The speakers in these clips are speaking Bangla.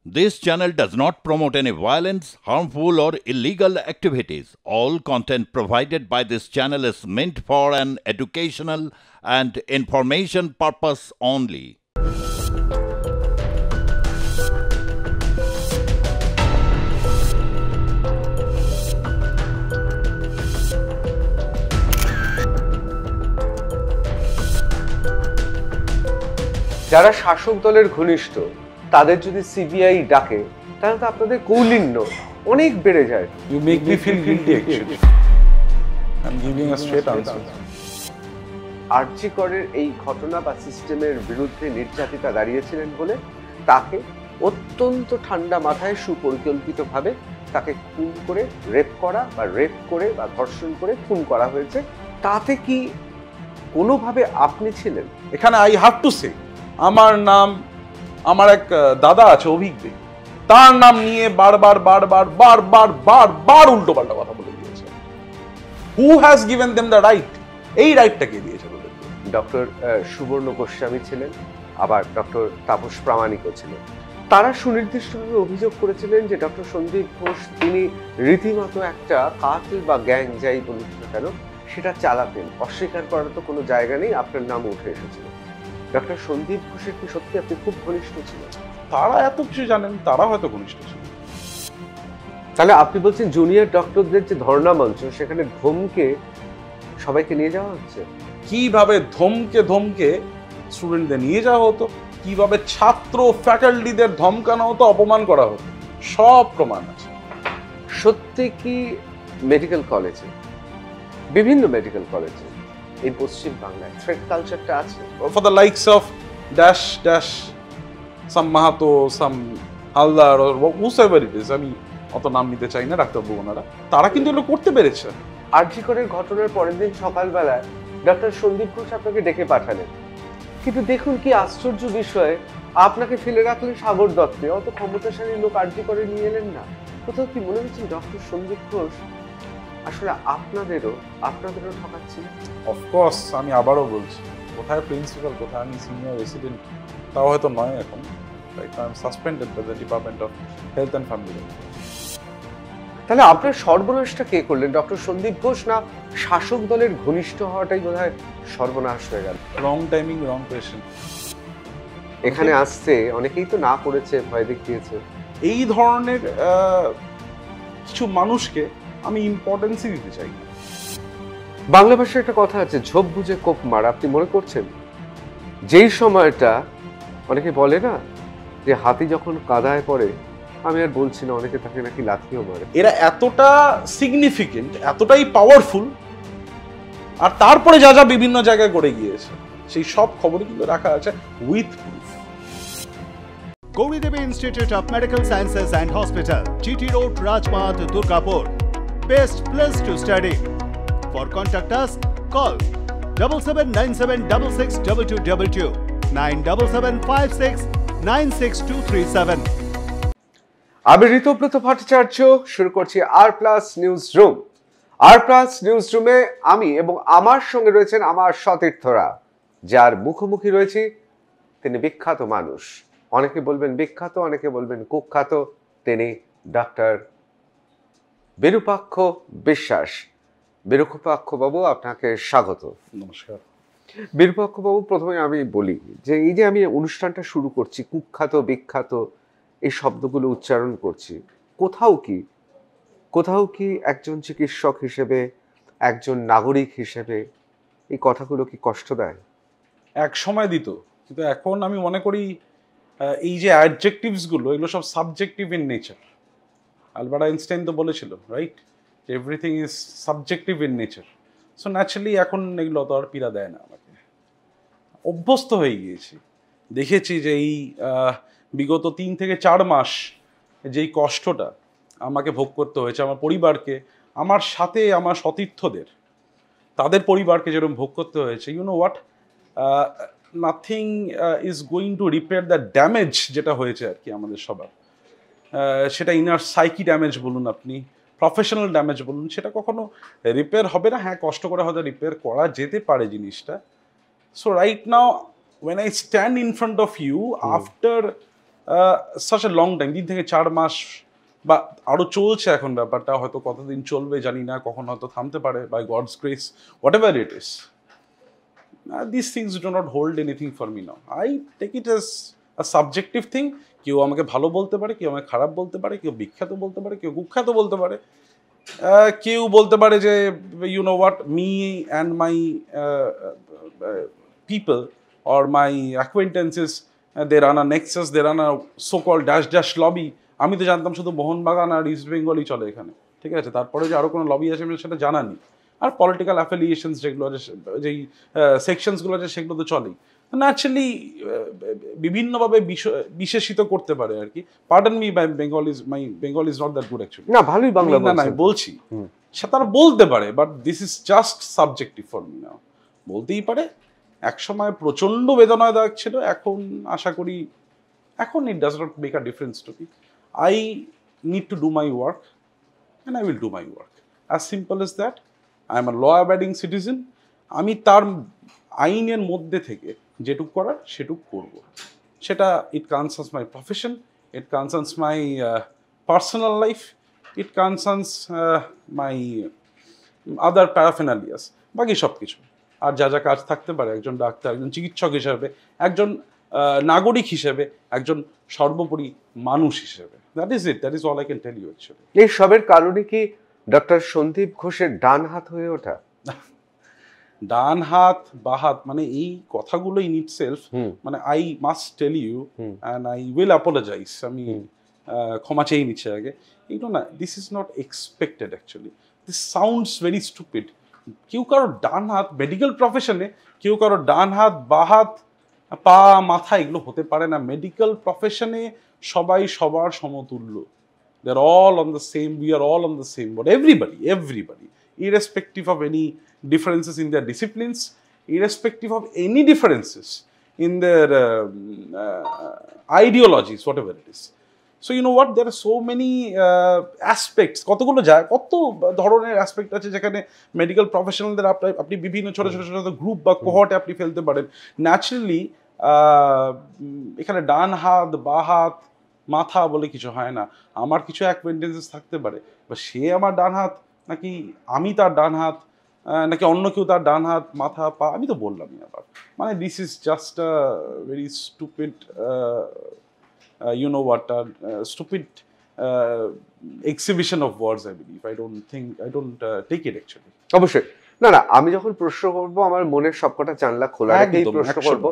This channel does not promote any violence, harmful, or illegal activities. All content provided by this channel is meant for an educational and information purpose only. যারা শাসক দলের ঘনিষ্ঠ তাদের যদি সিবিআই ডাকে তাহলে তো আপনাদের কৌলিন্য অনেক বেড়ে যায়। You make me feel guilty actually. I'm giving a straight answer. আরজি করের এই ঘটনা বা সিস্টেমের বিরুদ্ধে নির্যাতিতা দাঁড়িয়েছিলেন বলে তাকে অত্যন্ত ঠান্ডা মাথায় সুপরিকল্পিতভাবে তাকে খুন করে রেপ করা বা রেপ করে বা ধর্ষণ করে খুন করা হয়েছে। তাতে কি কোনোভাবে আপনি ছিলেন? এখানে আই হ্যাভ টু সে, আমার নাম, আমার এক দাদা আছে অভিজ্ঞ, তার নাম নিয়ে বারবার উল্টো পাল্টা কথা বলে দিয়েছে। Who has given them the right? এই রাইটটা কে দিয়েছে বলে? ডক্টর সুবর্ণ গোস্বামী ছিলেন, আবার ডক্টর তাপস প্রামাণিকও ছিলেন। তারা সুনির্দিষ্টভাবে অভিযোগ করেছিলেন যে ডক্টর সন্দীপ ঘোষ তিনি রীতিমতো একটা কাতিল বা গ্যাং যাই বলুন না কেন সেটা চালাতেন। অস্বীকার করার তো কোনো জায়গা নেই, আপনার নাম উঠে এসেছিল। ডক্টর সন্দীপ ঘোষের কি সত্যি আপনি খুব ঘনিষ্ঠ ছিলেন? তারা এত কিছু জানেন, তারা হয়তো ঘনিষ্ঠ ছিল। তাহলে আপনি বলছেন জুনিয়র ডক্টরদের যে ধর্ণা মঞ্চ সেখানে ধমকে সবাইকে নিয়ে যাওয়া হচ্ছে? কিভাবে ধমকে স্টুডেন্টদের নিয়ে যাওয়া হতো, কিভাবে ছাত্র ফ্যাকাল্টিদের ধমকানো হতো, অপমান করা হতো, সব প্রমাণ আছে। সত্যি কি মেডিকেল কলেজে, বিভিন্ন মেডিকেল কলেজে এই পশ্চিম বাংলায় থ্রেট কালচারটা আছে? For the likes of dash dash some Mahato, some Haldar, whosoever it is, আমি অত নাম নিতে চাই না, ডাক্তারবাবু ওনারা, তারা কিন্তু এগুলো করতে পেরেছে। আরজি করের ঘটনার পরের দিন সকালবেলায় ডক্টর সন্দীপ ঘোষ আপনাকে ডেকে পাঠালেন, কিন্তু দেখুন কি আশ্চর্য বিষয়, আপনাকে ফেলে রাখলেন সাগর দত্তে। অত ক্ষমতাশালী লোক আরজি করে নিয়ে এলেন না। কোথাও কি মনে হচ্ছে ডক্টর সন্দীপ ঘোষ আসলে আপনাদেরও ঠকাচ্ছেন? অফকোর্স, আমি আবারও বলছি, কোথায় প্রিন্সিপাল, কোথায় আমি সিনিয়র রেসিডেন্ট তাও হয়তো নয় এখন। Right now I am suspended by the department of health and family. তাহলে আপনার সর্বনাশটা কে করলেন? ডক্টর সন্দীপ ঘোষ না শাসক দলের ঘনিষ্ঠ হওয়াটাই বোধহয় সর্বনাশ হয়ে গেল? রং টাইমিং, রং পেশেন্ট। এখানে আসছে অনেকেই তো না করেছে, ভয় দেখিয়েছে। এই ধরনের কিছু মানুষকে আমি ইম্পর্টেন্সই দিতে চাই না। বাংলা ভাষায় একটা কথা আছে, ঝোপ বুঝে কোপ মার। আপনি মনে করছেন যেই সময়টা অনেকে বলে না যে হাতি যখন কাদায় পড়ে, আমি আর বলছি না, অনেকে তাকে নাকি লাথিও মারে। এরা এতটা সিগনিফিকেন্ট, এতটাই পাওয়ারফুল, আর তারপরে যা যা বিভিন্ন জায়গায় করে গিয়েছে সেই সব খবরই কিন্তু রাখা আছে with proof. Gauri Devi Institute of Medical Sciences and Hospital, GT Road, Rajpath, Durgapur. Best place to study. For contact us, call 7797662222, 9775696237. আমি ঋতব্রত ভট্টাচার্য, শুরু করছি আর+ নিউজ রুম। আর+ নিউজ রুমে আমি এবং আমার সঙ্গে রয়েছেন আমার সতীর্থরা। যার মুখোমুখি রয়েছি তিনি বিখ্যাত মানুষ, অনেকে বলবেন বিখ্যাত, অনেকে বলবেন কুখ্যাত। তিনি ডক্টর বিরূপাক্ষ বিশ্বাস। বিরূপাক্ষ বাবু, আপনাকে স্বাগত। নমস্কার। বিরূপাক্ষ বাবু, প্রথমে আমি বলি যে এই যে আমি অনুষ্ঠানটা শুরু করছি, কুখ্যাত বিখ্যাত এই শব্দগুলো উচ্চারণ করছি, কোথাও কি একজন চিকিৎসক হিসেবে, একজন নাগরিক হিসেবে এই কথাগুলো কি কষ্ট দেয়? এক সময় দিত, কিন্তু এখন আমি মনে করি এই যে অ্যাডজেক্টিভসগুলো, এগুলো সব subjective in nature. Albert Einstein তো বলেছিল, right, everything is subjective in nature. So naturally এখন এগুলো তো আর পীড়া দেয় না আমাকে, অভ্যস্ত হয়ে গিয়েছি। দেখেছি যে এই বিগত 3 থেকে 4 মাস যেই কষ্টটা আমাকে ভোগ করতে হয়েছে, আমার পরিবারকে, আমার সাথে আমার সতীর্থদের, তাদের পরিবারকে যেরকম ভোগ করতে হয়েছে, you know what, nothing is going to repair the damage যেটা হয়েছে আর কি আমাদের সবার। সেটা ইনার সাইকি ড্যামেজ বলুন, আপনি প্রফেশনাল ড্যামেজ বলুন, সেটা কখনো রিপেয়ার হবে না। হ্যাঁ, কষ্ট করে হয়তো রিপেয়ার করা যেতে পারে জিনিসটা। So right now when I stand in front of you after such a long time, 3 থেকে 4 মাস বা আরও চলছে এখন ব্যাপারটা, হয়তো কতদিন চলবে জানি না, কখন হয়তো থামতে পারে, by God's grace, whatever it is. These things do not hold anything for me now. I take it as a subjective thing. কেউ আমাকে ভালো বলতে পারে, কেউ আমাকে খারাপ বলতে পারে, কেউ বিখ্যাত বলতে পারে, কেউ কুখ্যাত বলতে পারে, কেউ বলতে পারে যে you know what, me and my people or my acquaintances, they run a nexus, they run a so-called dash lobby. আমি তো জানতাম শুধু মোহনবাগান আর ইস্ট বেঙ্গলই চলে এখানে, ঠিক আছে, তারপরে যে আরও কোনো লবি আছে আমি সেটা জানা নেই। আর পলিটিক্যাল অ্যাফিলিয়েশনস যেগুলো আছে, যেই সেকশনসগুলো আছে সেগুলো তো চলেই, ন্যাচারালি বিভিন্নভাবে বিশেষিত করতে পারে আর কি। Pardon me, my Bengal is not that good actually. না, ভালোই বাংলা না না বলছি, সে তারা বলতে পারে, but this is just subjective for me now. বলতেই পারে, একসময় প্রচণ্ড বেদনাদায়ক ছিল, এখন আশা করি এখন it does not make a difference to me. I need to do my work and I will do my work, as simple as that. I am a law abiding citizen. আমি তার আইনের মধ্যে থেকে যেটুক করার সেটুক করব, সেটা it concerns my profession, it concerns my personal life, it concerns my other paraphernalias, বাকি সব কিছু। আর যা যা কাজ থাকতে পারে একজন ডাক্তার, একজন চিকিৎসক হিসেবে, একজন নাগরিক হিসেবে, একজন সর্বোপরি মানুষ হিসেবে, that is it, that is all I can tell you actually. এই সবের কারণে কি ডক্টর সন্দীপ ঘোষের ডান হাত হয়ে ওঠা? ডান হাত বা হাত মানে এই কথাগুলো ইন ইটসেলফ, মানে I must tell you and I will apologise, আমি ক্ষমা চেয়ে নিচ্ছি আগে, এইটা না, this is not expected actually, this sounds very stupid. কেউ কারো ডান হাত, মেডিকেল প্রফেশনে কেউ কারো ডান হাত, বা হাত, পা, মাথা এগুলো হতে পারে না। মেডিকেল প্রফেশনে সবাই সবার সমতুল্য, they are all on the same, we are all on the same boat, everybody, irrespective of any differences in their disciplines, irrespective of any differences in their ideologies, whatever it is. So you know what, there are so many aspects, কতগুলো যায়, কত ধরনের অ্যাসপেক্ট আছে যেখানে মেডিকেল প্রফেশনালদের আপনি বিভিন্ন ছোট ছোট ছোট গ্রুপ বা কোহর্টে আপনি ফেলতে পারেন। ন্যাচারালি এখানে ডান হাত, বা হাত, মাথা বলে কিছু হয় না। আমার কিছু অ্যাকোয়েন্টেন্সেস থাকতে পারে, বা সে আমার ডান হাত, নাকি আমি তার ডান হাত, নাকি অন্য কেউ তার ডান হাত, মাথা, পা, আমি তো বললামই আবার। মানে this is just a very stupid, you know what, stupid exhibition of words, I believe. I don't take it actually. অবশ্যই না না, আমি যখন প্রশ্ন করব আমার মনের সবকটা জানলা খোলা রেখেই প্রশ্ন করব,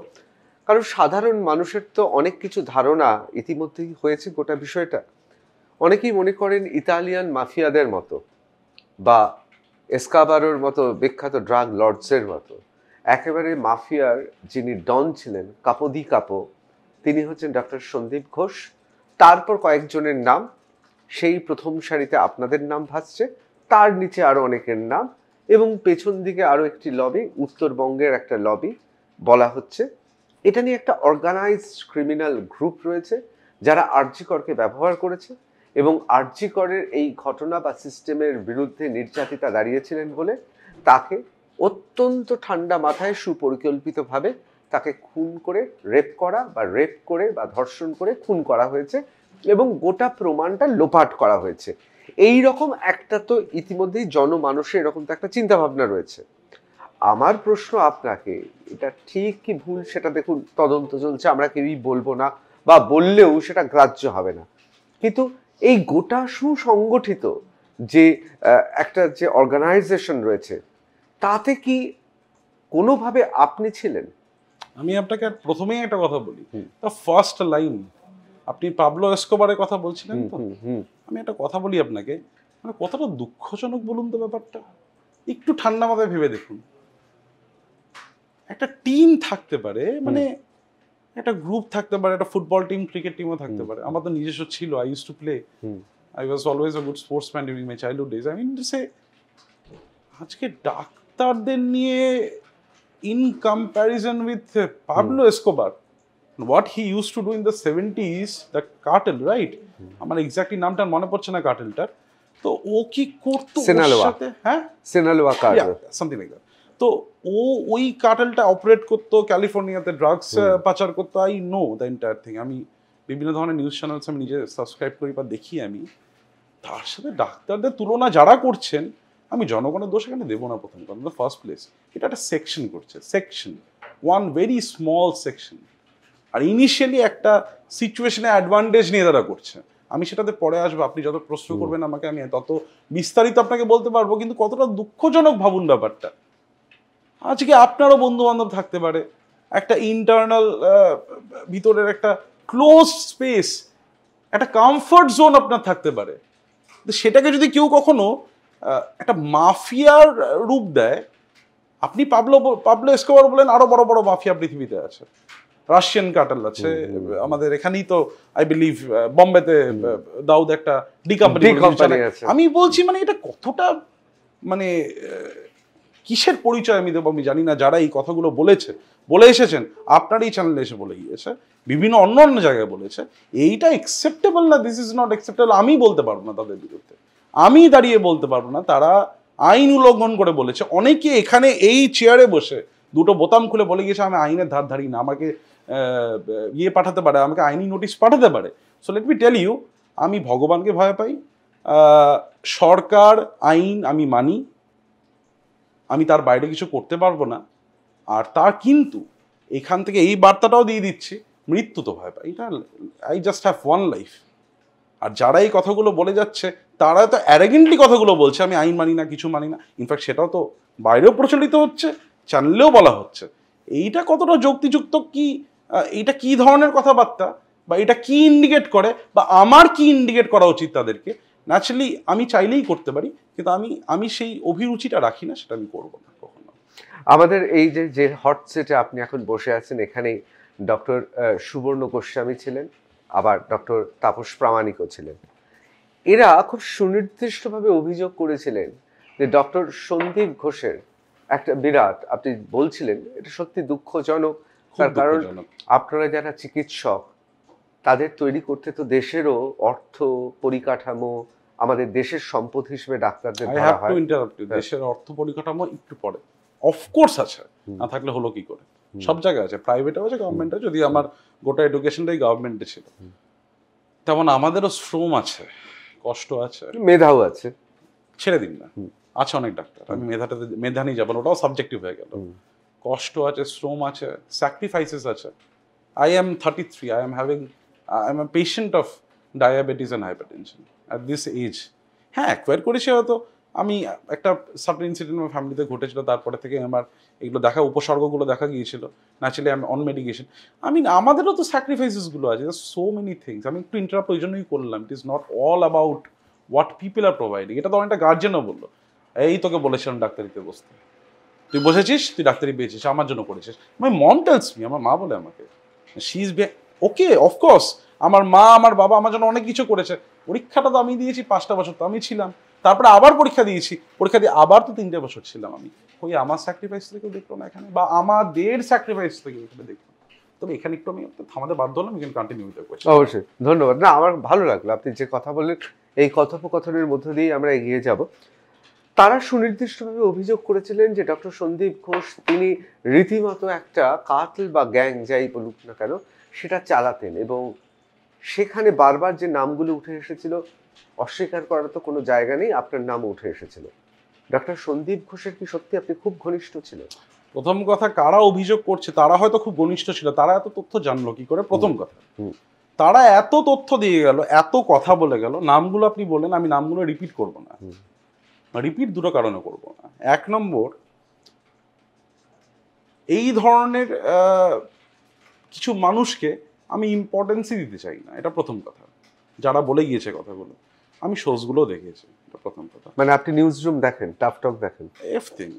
কারণ সাধারণ মানুষের তো অনেক কিছু ধারণা ইতিমধ্যেই হয়েছে গোটা বিষয়টা। অনেকেই মনে করেন ইতালিয়ান মাফিয়াদের মতো বা এসকাবারোর মতো বিখ্যাত ড্রাগ লর্ডসের মতো একেবারে মাফিয়ার যিনি ডন ছিলেন, কাপো দি কাপো, তিনি হচ্ছেন ডক্টর সন্দীপ ঘোষ। তারপর কয়েকজনের নাম, সেই প্রথম সারিতে আপনাদের নাম ভাসছে, তার নিচে আরও অনেকের নাম, এবং পেছন দিকে আরও একটি লবি, উত্তরবঙ্গের একটা লবি বলা হচ্ছে। এটা নিয়ে একটা অর্গানাইজড ক্রিমিনাল গ্রুপ রয়েছে যারা আরজি করকে ব্যবহার করেছে, এবং আরজি করের এই ঘটনা বা সিস্টেমের বিরুদ্ধে নির্যাতিতা দাঁড়িয়েছিলেন বলে তাকে অত্যন্ত ঠান্ডা মাথায় সুপরিকল্পিতভাবে তাকে খুন করে রেপ করা বা রেপ করে বা ধর্ষণ করে খুন করা হয়েছে, এবং গোটা প্রমাণটা লোপাট করা হয়েছে। এই রকম একটা তো ইতিমধ্যেই জনমানসে এরকম তো একটা চিন্তাভাবনা রয়েছে। আমার প্রশ্ন আপনাকে, এটা ঠিক কি ভুল সেটা দেখুন তদন্ত চলছে, আমরা কেউই বলবো না, বা বললেও সেটা গ্রাহ্য হবে না, কিন্তু এই গোটা সুসংগঠিত যে একটা যে অর্গানাইজেশন রয়েছে তাতে কি কোনোভাবে আপনি ছিলেন? আমি আপনাকে প্রথমেই একটা কথা বলি, দ্য ফার্স্ট লাইন, আপনি পাবলো এসকোবারের কথা বলছিলেন তো, আমি একটা কথা বলি আপনাকে, মানে কতটা দুঃখজনক বলুন তো ব্যাপারটা, একটু ঠান্ডা মাথায় ভেবে দেখুন। একটা টিম থাকতে পারে, মানে একটা গ্রুপ থাকতে পারে, একটা ফুটবল টিম, ক্রিকেট টিমও থাকতে পারে। আমার তো নিজস্ব ছিল, I use to play, I was always a good sportsman during my childhood days. I mean to say, আজকে ডাক্তারদের নিয়ে in comparison with Pablo Escobar, what he used to do in the 70s, the cartel, right? আমার এক্স্যাক্টলি নামটা মনে পড়ছে না কার্টেলটার, তো ও কি করতো ওর সাথে, হ্যাঁ, Sinaloa cartel, something like that. তো ও ওই কার্টেলটা অপারেট করতো, ক্যালিফোর্নিয়াতে ড্রাগস পাচার করতো। I know the entire thing, আমি বিভিন্ন ধরনের নিউজ চ্যানেলস আমি নিজে সাবস্ক্রাইব করি বা দেখি আমি, তার সাথে ডাক্তারদের তুলনা যারা করছেন, আমি জনগণের দোষ এখানে দেবো না। প্রথম কথা, দ্য ফার্স্ট প্লেস এটা একটা সেকশন করছে, section, one very small section, আর ইনিশিয়ালি একটা সিচুয়েশনে অ্যাডভান্টেজ নিয়ে তারা করছে। আমি সেটাতে পরে আসবো, আপনি যত প্রশ্ন করবেন আমাকে আমি তত বিস্তারিত আপনাকে বলতে পারবো। কিন্তু কতটা দুঃখজনক ভাবুন ব্যাপারটা, আজকে আপনারও বন্ধু বান্ধব থাকতে পারে, একটা ইন্টারনাল ভিতরের একটা ক্লোজ স্পেস, একটা কমফর্ট জোন আপনার থাকতে পারে, সেটাকে যদি কেউ কখনো একটা মাফিয়ার রূপ দেয়, আপনি পাবলো এসকোবার বলেন, আরো বড় বড় মাফিয়া পৃথিবীতে আছে, রাশিয়ান কার্টেল আছে, আমাদের এখানেই তো আই বিলিভ বম্বেতে দাউদ একটা ডি কোম্পানি আছে। আমি বলছি মানে এটা কতটা মানে কিসের পরিচয় আমি দেবো আমি জানি না। যারা এই কথাগুলো বলে এসেছেন, আপনার এই চ্যানেলে এসে বলে গিয়েছে, বিভিন্ন অন্য জায়গায় বলেছে, এইটা অ্যাকসেপ্টেবল না, দিস ইজ নট অ্যাকসেপ্টেবল। আমি বলতে পারবো না তাদের বিরুদ্ধে, আমি দাঁড়িয়ে বলতে পারবো না, তারা আইন উল্লঙ্ঘন করে বলেছে। অনেকে এখানে এই চেয়ারে বসে দুটো বোতাম খুলে বলে গিয়েছে আমি আইনের ধার ধারি না, আমাকে পাঠাতে পারে, আমাকে আইনি নোটিশ পাঠাতে পারে। So let me tell you, আমি ভগবানকে ভয় পাই, সরকার আইন আমি মানি, আমি তার বাইরে কিছু করতে পারবো না। আর তার কিন্তু এখান থেকে এই বার্তাটাও দিয়ে দিচ্ছি, মৃত্যু তো ভয় পাই, এটা I just have one life. আর যারা এই কথাগুলো বলে যাচ্ছে, তারা তো অ্যারোগেন্টলি কথাগুলো বলছে আমি আইন মানি না, কিছু মানি না। ইনফ্যাক্ট সেটাও তো বাইরেও প্রচলিত হচ্ছে, চ্যানেলেও বলা হচ্ছে। এইটা কতটা যুক্তিযুক্ত, কি এইটা কি ধরনের কথাবার্তা, বা এটা কি ইন্ডিকেট করে, বা আমার কি ইন্ডিকেট করা উচিত তাদেরকে? ন্যাচারালি আমি চাইলেই করতে পারি, কিন্তু আমি সেই অভিরুচিটা রাখি না, সেটা আমি করবো না কখনো। আমাদের এই যে হট সিটে আপনি এখন বসে আছেন, এখানেই ডক্টর সুবর্ণ গোস্বামী ছিলেন, আবার ডক্টর তাপস প্রামাণিকও ছিলেন। এরা খুব সুনির্দিষ্টভাবে অভিযোগ করেছিলেন যে ডক্টর সন্দীপ ঘোষের একটা বিরাট, আপনি বলছিলেন এটা সত্যি দুঃখজনক, তার কারণ আপনারা যারা চিকিৎসক, তাদের তৈরি করতে তো দেশেরও অর্থ পরিকাঠামো, আমাদের দেশের সম্পদ হিসেবে ডাক্তারদের ধরা হয়। দেশের অর্থ পরিকাঠামো একটু পরে অফকোর্স আছে, না থাকলে হলো কি করে? সব জায়গায় আছে, প্রাইভেটেও আছে, গভর্নমেন্টে। যদি আমার গোটা এডুকেশনটাই গভর্নমেন্টে ছিল, তেমন আমাদেরও শ্রম আছে, কষ্ট আছে, মেধাও আছে, ছেড়ে দিন না, আছে অনেক ডাক্তার, আমি মেধা নিয়ে যাবো না, ওটাও সাবজেক্টিভ হয়ে গেল। কষ্ট আছে, শ্রম আছে, স্যাক্রিফাইসেস আছে। I am 33, I am a patient of diabetes and hypertension at this age. হ্যাঁ, অ্যাকোয়ার করেছি হয়তো, আমি একটা সার্টেন ইনসিডেন্ট আমার ফ্যামিলিতে ঘটেছিল, তারপরে থেকে আমার এগুলো উপসর্গগুলো দেখা গিয়েছিল। Naturally I am on medication. আমাদেরও তো স্যাক্রিফাইসেসগুলো আছে, সো মেনি থিংস। আমি একটু ইন্টারাপ্ট ওই জন্যই করলাম, it is not all about what people are providing. এটা তো অনেকটা গার্জেনও বললো, এই তোকে বলেছিলাম ডাক্তারিতে বসতে, তুই বসেছিস, তুই ডাক্তারি পেয়েছিস, আমার জন্য করেছিস। মাই মম টেলস মি, আমার মা বলে আমাকে, শি ইজ ওকে, অফকোর্স আমার মা আমার বাবা আমার জন্য অনেক কিছু করেছে। পরীক্ষাটা তো আমি দিয়েছি, 5টা বছর তো আমি ছিলাম, তারপরে আবার পরীক্ষা দিয়ে আবার তো 3টে বছর ছিলাম আমি। ওই আমার স্যাক্রিফাইস থেকে দেখলো না এখানে, বা আমাদের স্যাক্রিফাইস থেকে এখানে দেখলো। তবে এখানে একটু আমি থামাতে বাধ্য হলাম, এখানে কন্টিনিউ করছি। অবশ্যই, ধন্যবাদ। না, আমার ভালো লাগলো আপনি যে কথা বললেন, এই কথোপকথনের মধ্য দিয়ে আমরা এগিয়ে যাব। তারা সুনির্দিষ্টভাবে অভিযোগ করেছিলেন যে ডক্টর সন্দীপ ঘোষ তিনি রীতিমতো একটা কার্টেল বা গ্যাং যাই বলুক না কেন সেটা চালাতেন, এবং সেখানে বারবার যে নামগুলো উঠে এসেছিল, অস্বীকার করার তো কোনো জায়গা নেই, আপনার নাম উঠে এসেছিল। ডক্টর সন্দীপ ঘোষের কি সত্যি আপনি খুব ঘনিষ্ঠ ছিলেন? প্রথম কথা, কারা অভিযোগ করছে তারা হয়তো খুব ঘনিষ্ঠ ছিল, তারা এত তথ্য জানলো কি করে? প্রথম কথা, তারা এত তথ্য দিয়ে গেল, এত কথা বলে গেল। নামগুলো আপনি বললেন, আমি নামগুলো রিপিট করব না, রিপিট দুটো কারণে করব না। 1 নম্বর, এই ধরনের কিছু মানুষকে আমি ইম্পর্টেন্সই দিতে চাই না, এটা প্রথম কথা। যারা বলে গিয়েছে কথাগুলো, আমি শোজগুলো দেখেছি, এটা প্রথম কথা। মানে আপনি নিউজ রুম দেখেন, টাফ টক দেখেন?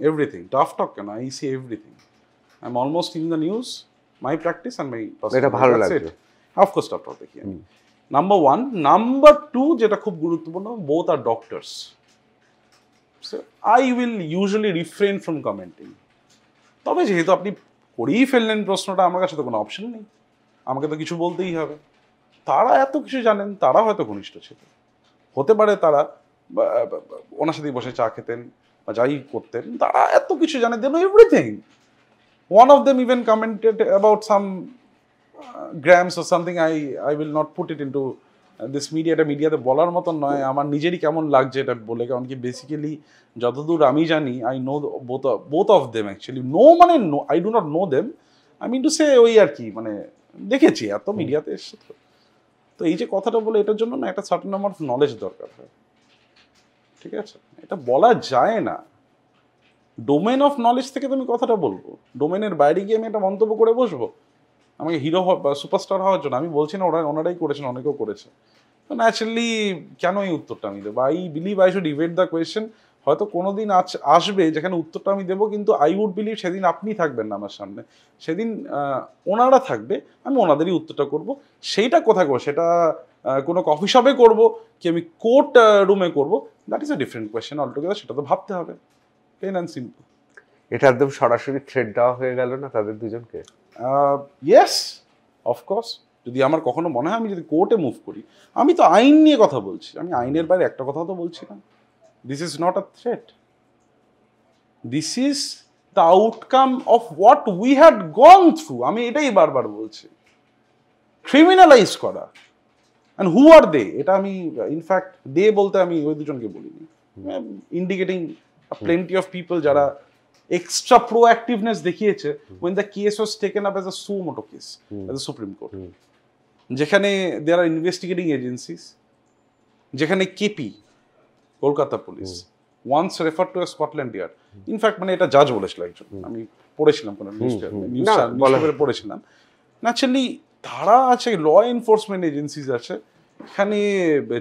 এভরিথিং। টাফ টক কেন, I C everything. I am almost in the news, my practice and my, এটা ভালো লাগে। অফকোর্স টাফ টক দেখি আমি, নাম্বার 1। নাম্বার 2, যেটা খুব গুরুত্বপূর্ণ, বোথ আর doctors. So I will usually refrain from commenting. তবে যেহেতু আপনি করেই ফেললেন প্রশ্নটা, আমার কাছে তো কোনো অপশন নেই, আমাকে তো কিছু বলতেই হবে। তারা এত কিছু জানেন, তারা হয়তো ঘনিষ্ঠ ছিল, হতে পারে তারা ওনার সাথে বসে চা খেতেন বা যাই করতেন, তারা এত কিছু জানে, they know everything. One of them even commented about some grams or something, I will not put it into this media. এটা মিডিয়াতে বলার মতন নয়, আমার নিজেরই কেমন লাগছে এটা বলে, কারণ কি বেসিক্যালি যতদূর আমি জানি, I know both of them actually, no মানে no, I do not know them, I mean to say ওই আর কি, মানে দেখেছি এত মিডিয়াতে এসছে তো। তো এই যে কথাটা বলে, এটার জন্য না একটা সার্টেন নাম্বার অফ নলেজ দরকার হয়, ঠিক আছে? এটা বলা যায় না, ডোমেন অফ নলেজ থেকে তুমি কথাটা বলবো, ডোমেনের বাইরে গিয়ে আমি একটা মন্তব্য করে বসবো আমাকে হিরো বা সুপারস্টার হওয়ার জন্য? আমি বলছি না ওনারাই করেছেন, অনেকেও করেছে। তো ন্যাচারালি কেন এই উত্তরটা আমি দেবো? I believe I should Yvette the question. হয়তো কোনোদিন আসবে যেখানে উত্তরটা আমি দেবো, কিন্তু আই উড বিলিভ সেদিন আপনি থাকবেন না আমার সামনে, সেদিন ওনারা থাকবে, আমি ওনাদেরই উত্তরটা করব। সেইটা কোথায় করবো? সেটা কোনো কফি শপে করবো কি আমি কোর্ট রুমে করবো, that is a different question altogether, সেটা তো ভাবতে হবে, প্লেন অ্যান্ড সিম্পল। এটা একদম সরাসরি থ্রেড দেওয়া হয়ে গেল না তাদের দুজনকে? Yes, of course. যদি আমার কখনো মনে হয় আমি যদি কোর্টে মুভ করি, আমি তো আইন নিয়ে কথা বলছি, আমি আইনের বাইরে একটা কথা তো বলছি না। This is not a threat, this is the outcome of what we had gone through. আমি এটাই বারবার বলছি, ক্রিমিনালাইজ করা, অ্যান্ড হু আর দে, এটা আমি ইনফ্যাক্ট দে বলতে আমি ওই দুজনকে বলিনি, ইন্ডিকেটিং প্লেন্টি অফ পিপল যারা extra proactiveness দেখিয়েছে when the case was taken up as a suo motu case as a Supreme Court, যেখানে there are investigating agencies, যেখানে KP Kolkata police once referred to as Scotland Yard, in fact মানে এটা জাজ বলেছিল একজন, আমি পড়েছিলাম কোনো নিউজ পড়েছিলাম। ন্যাচারালি তারা আছে, ল এনফোর্সমেন্ট এজেন্সিজ আছে, এখানে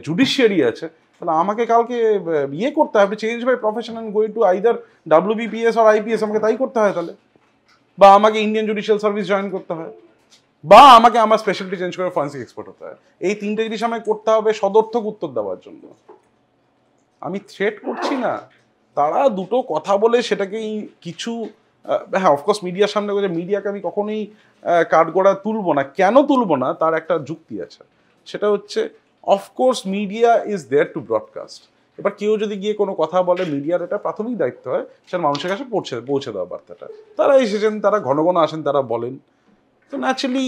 জুডিশিয়ারি আছে, তাহলে আমাকে কালকে ইয়ে করতে হবে, change by profession and going to either WBPS আর IPS, আমাকে তাই করতে হয় তাহলে, বা আমাকে ইন্ডিয়ান জুডিশিয়াল সার্ভিস জয়েন করতে হয়, বা আমাকে আমার স্পেশালিটি চেঞ্জ করে ফরেন্সিক এক্সপার্ট হতে হয়। এই তিনটে জিনিস আমাকে করতে হবে সদর্থক উত্তর দেওয়ার জন্য। আমি থ্রেট করছি না, তারা দুটো কথা বলে সেটাকেই কিছু, হ্যাঁ অফকোর্স মিডিয়ার সামনে, মিডিয়াকে আমি কখনোই কাঠগড়া তুলবো না। কেন তুলবো না তার একটা যুক্তি আছে, সেটা হচ্ছে of course media is there to broadcast. এবার কেউ যদি গিয়ে কোনো কথা বলে, মিডিয়ার এটা প্রাথমিক দায়িত্ব হয় সেটা মানুষের কাছে পৌঁছে দেওয়া বার্তাটা। তারা এসেছেন, তারা ঘন ঘন আসেন, তারা বলেন, তো ন্যাচারালি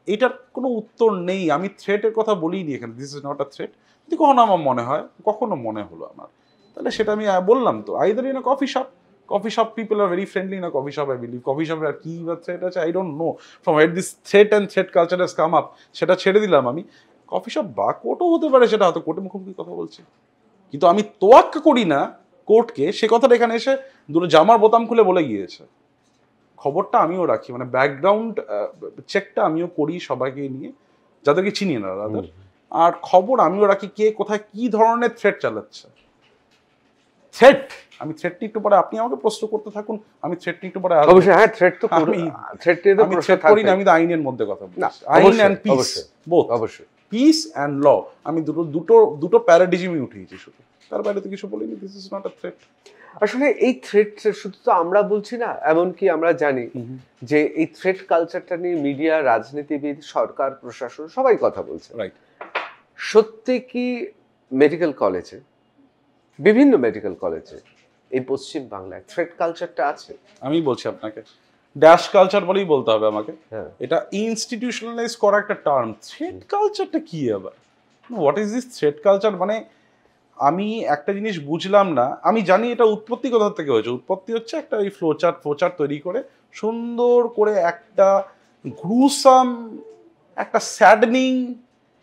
এটার কোনো উত্তর নেই। আমি থ্রেটের কথা বলিনি এখানে, this is not a threat. যদি কখনো আমার মনে হয়, কখনো মনে হলো আমার, তাহলে সেটা আমি বললাম তো, either in a coffee shop people are very friendly in a coffee shop, I believe. Coffee শপে আর কি বা থ্রেট আছে, I don't know from where this threat and threat culture has come up, সেটা ছেড়ে দিলাম আমি। কফি শপ বা কোর্টও হতে পারে, সেটা হয়তো কোর্টে মুখোমুখি কথা বলছি, কিন্তু আমি তোয়াক্কা করি না কোর্টকে। সে কথাটা এখানে এসে দুটো জামার বোতাম খুলে বলে গিয়েছে। খবরটা আমিও রাখি, মানে ব্যাকগ্রাউন্ড চেকটা আমিও করি সবাইকে নিয়ে, যাদেরকে চিনি না তাদের, আর খবর আমিও রাখি কে কোথায় কি ধরনের থ্রেট চালাচ্ছে। থ্রেট, আমি থ্রেটটি একটু পরে, আপনি আমাকে প্রশ্ন করতে থাকুন, আমি থ্রেটটি একটু পরে অবশ্যই। হ্যাঁ, থ্রেট তো আমি থ্রেট করি না, আমি তো আইনের মধ্যে কথা বলছি, আইন অ্যান্ড পিস, বোথ, অবশ্যই পিস অ্যান্ড ল। আমি দুটো প্যারাডিজিমই উঠিয়েছি শুধু, তার বাইরে তো কিছু বলিনি। This is not a threat. আসলে এই থ্রেট শুধু তো আমরা বলছি না, এমনকি আমরা জানি যে এই থ্রেট কালচারটা নিয়ে মিডিয়া, রাজনীতিবিদ, সরকার, প্রশাসন সবাই কথা বলছে। রাইট। সত্যি কি মেডিকেল কলেজে, বিভিন্ন মেডিকেল কলেজে এই পশ্চিম বাংলায় থ্রেট কালচারটা আছে? আমি বলছি আপনাকে, ড্যাশ কালচার বলেই বলতে হবে আমাকে। এটা ইনস্টিটিউশনালাইজ করা একটা টার্ম। থ্রেট কালচারটা কি আবার? What is this threat culture? মানে আমি একটা জিনিস বুঝলাম না। আমি জানি এটা উৎপত্তি কোথা থেকে হয়েছে। উৎপত্তি হচ্ছে একটা ওই ফ্লোচার্ট তৈরি করে সুন্দর করে একটা গ্রুসাম, একটা স্যাডনিং,